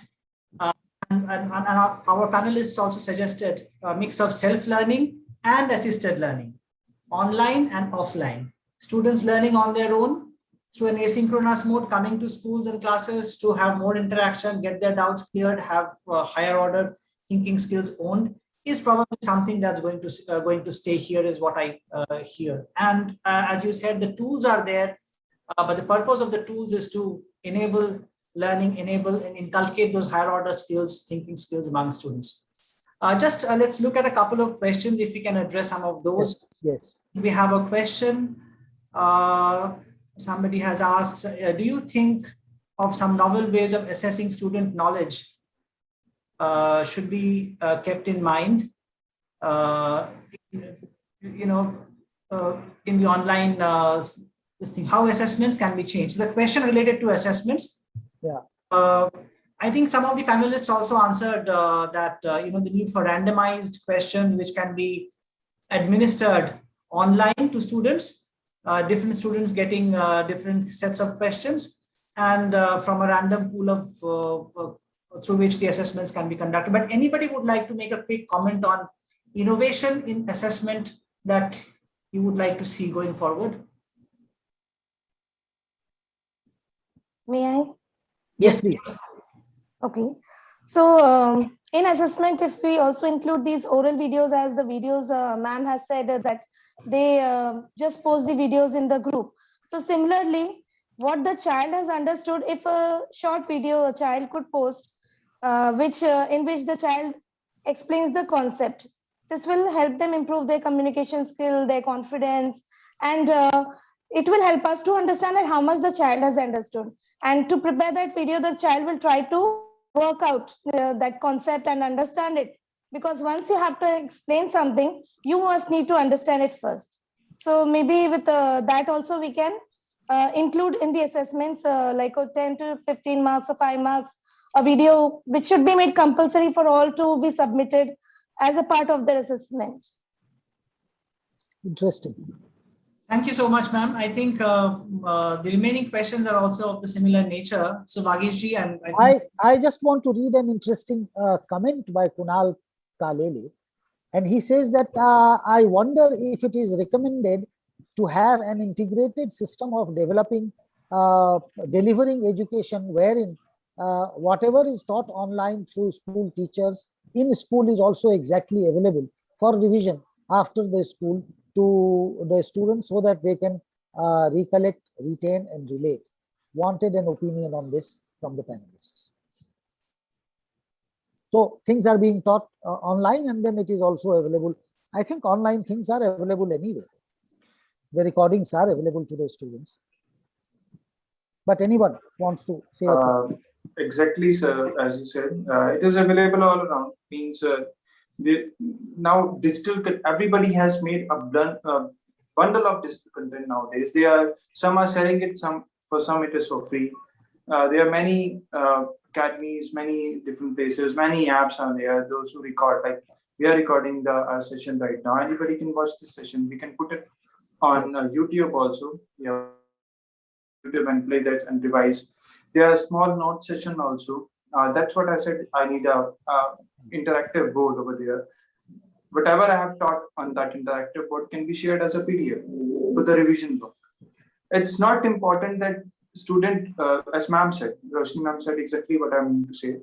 Speaker 2: and our panelists also suggested a mix of self-learning and assisted learning, online and offline. Students learning on their own through an asynchronous mode, coming to schools and classes to have more interaction, get their doubts cleared, have higher order thinking skills owned, is probably something that's going to stay here, is what I hear. And as you said, the tools are there, but the purpose of the tools is to enable learning, enable and inculcate those higher order skills, thinking skills among students. Let's look at a couple of questions if we can address some of those.
Speaker 1: Yes.
Speaker 2: We have a question. Somebody has asked, do you think of some novel ways of assessing student knowledge should be kept in mind, in the online this thing, how assessments can be changed? So the question related to assessments.
Speaker 1: Yeah.
Speaker 2: I think some of the panelists also answered that the need for randomized questions which can be administered online to students, different students getting different sets of questions, and from a random pool of through which the assessments can be conducted. But anybody would like to make a quick comment on innovation in assessment that you would like to see going forward?
Speaker 6: May I?
Speaker 2: Yes, please.
Speaker 6: Okay. So in assessment, if we also include these oral videos, as the videos ma'am has said that they just post the videos in the group. So similarly, what the child has understood, if a short video a child could post, in which the child explains the concept, this will help them improve their communication skill, their confidence, and it will help us to understand that how much the child has understood. And to prepare that video, the child will try to work out that concept and understand it. Because once you have to explain something, you must need to understand it first. So maybe with that also we can include in the assessments like 10 to 15 marks or 5 marks, a video which should be made compulsory for all to be submitted as a part of their assessment.
Speaker 1: Interesting.
Speaker 2: Thank you so much, ma'am. I think the remaining questions are also of the similar nature. So Vageshji, and
Speaker 1: I just want to read an interesting comment by Kunal Kalele, and he says that I wonder if it is recommended to have an integrated system of delivering education wherein whatever is taught online through school teachers in school is also exactly available for revision after the school to the students, so that they can recollect, retain and relate. Wanted an opinion on this from the panelists. So things are being taught online, and then it is also available. I think online things are available anyway. The recordings are available to the students. But anyone wants to say?
Speaker 8: Exactly, sir. As you said, it is available all around. Means now digital. Everybody has made a bundle of digital content nowadays. Some are selling it. For some it is for free. There are many academies, many different places, many apps are there. Those who record, like we are recording the session right now. Anybody can watch this session. We can put it on YouTube also. Yeah. YouTube and play that and revise. There are small note session also. That's what I said. I need a interactive board over there. Whatever I have taught on that interactive board can be shared as a PDF for the revision book. It's not important that student, as ma'am said, Roshni ma'am said exactly what I mean to say.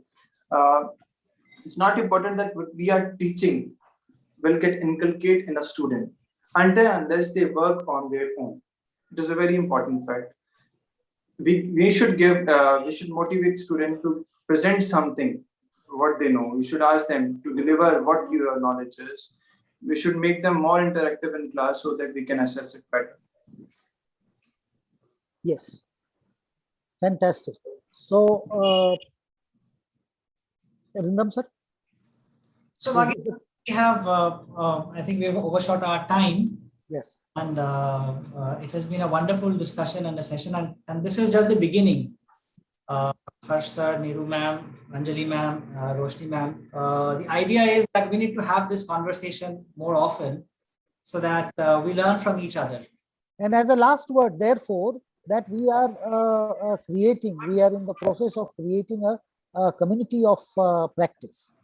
Speaker 8: It's not important that what we are teaching will get inculcated in a student unless they work on their own. It is a very important fact. We should motivate students to present something, what they know. We should ask them to deliver what your knowledge is. We should make them more interactive in class so that we can assess it better.
Speaker 1: Yes. Fantastic. So, Rindam sir.
Speaker 2: So we have, I think we have overshot our time.
Speaker 1: Yes.
Speaker 2: And it has been a wonderful discussion and a session, and this is just the beginning. Harsh sir, Neeru ma'am, Anjali ma'am, Roshni ma'am. The idea is that we need to have this conversation more often so that we learn from each other.
Speaker 1: And as a last word, therefore, that we are we are in the process of creating a community of practice.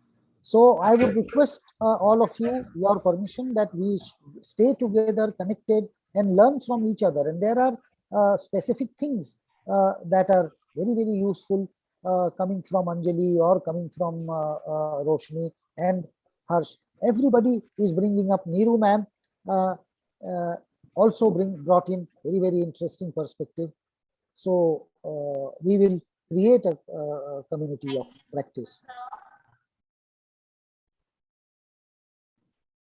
Speaker 1: So I would request all of you, your permission, that we stay together, connected, and learn from each other. And there are specific things that are very, very useful coming from Anjali or coming from Roshni and Harsh. Everybody is bringing up. Neeru ma'am also brought in very, very interesting perspective. So we will create a community of practice.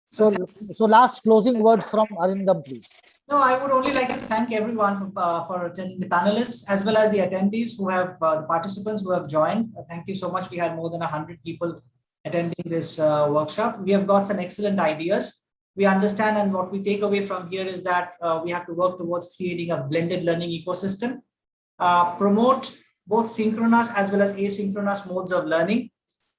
Speaker 1: So last closing words from Arindam, please.
Speaker 2: No, I would only like to thank everyone for attending, the panelists as well as the attendees who have, the participants who have joined. Thank you so much. We had more than 100 people attending this workshop. We have got some excellent ideas. We understand, and what we take away from here is that we have to work towards creating a blended learning ecosystem, promote both synchronous as well as asynchronous modes of learning,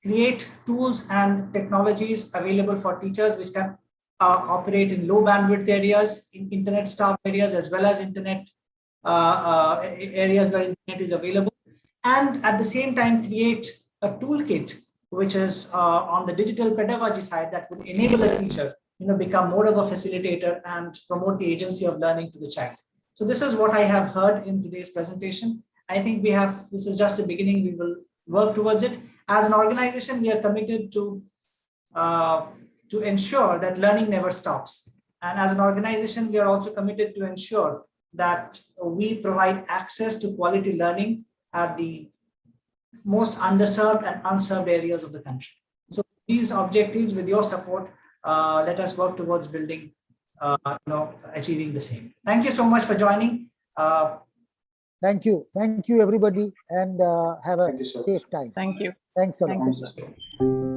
Speaker 2: create tools and technologies available for teachers which can operate in low bandwidth areas, in internet starved areas, as well as internet areas where internet is available, and at the same time create a toolkit which is on the digital pedagogy side that would enable a teacher become more of a facilitator and promote the agency of learning to the child. So this is what I have heard in today's presentation. I think this is just a beginning. We will work towards it. As an organization, we are committed to ensure that learning never stops. And as an organization, we are also committed to ensure that we provide access to quality learning at the most underserved and unserved areas of the country. So these objectives, with your support, let us work towards building, achieving the same. Thank you so much for joining.
Speaker 1: Thank you everybody, and have a safe time.
Speaker 5: Thank you.
Speaker 1: Thanks a lot.
Speaker 5: Thank you, sir.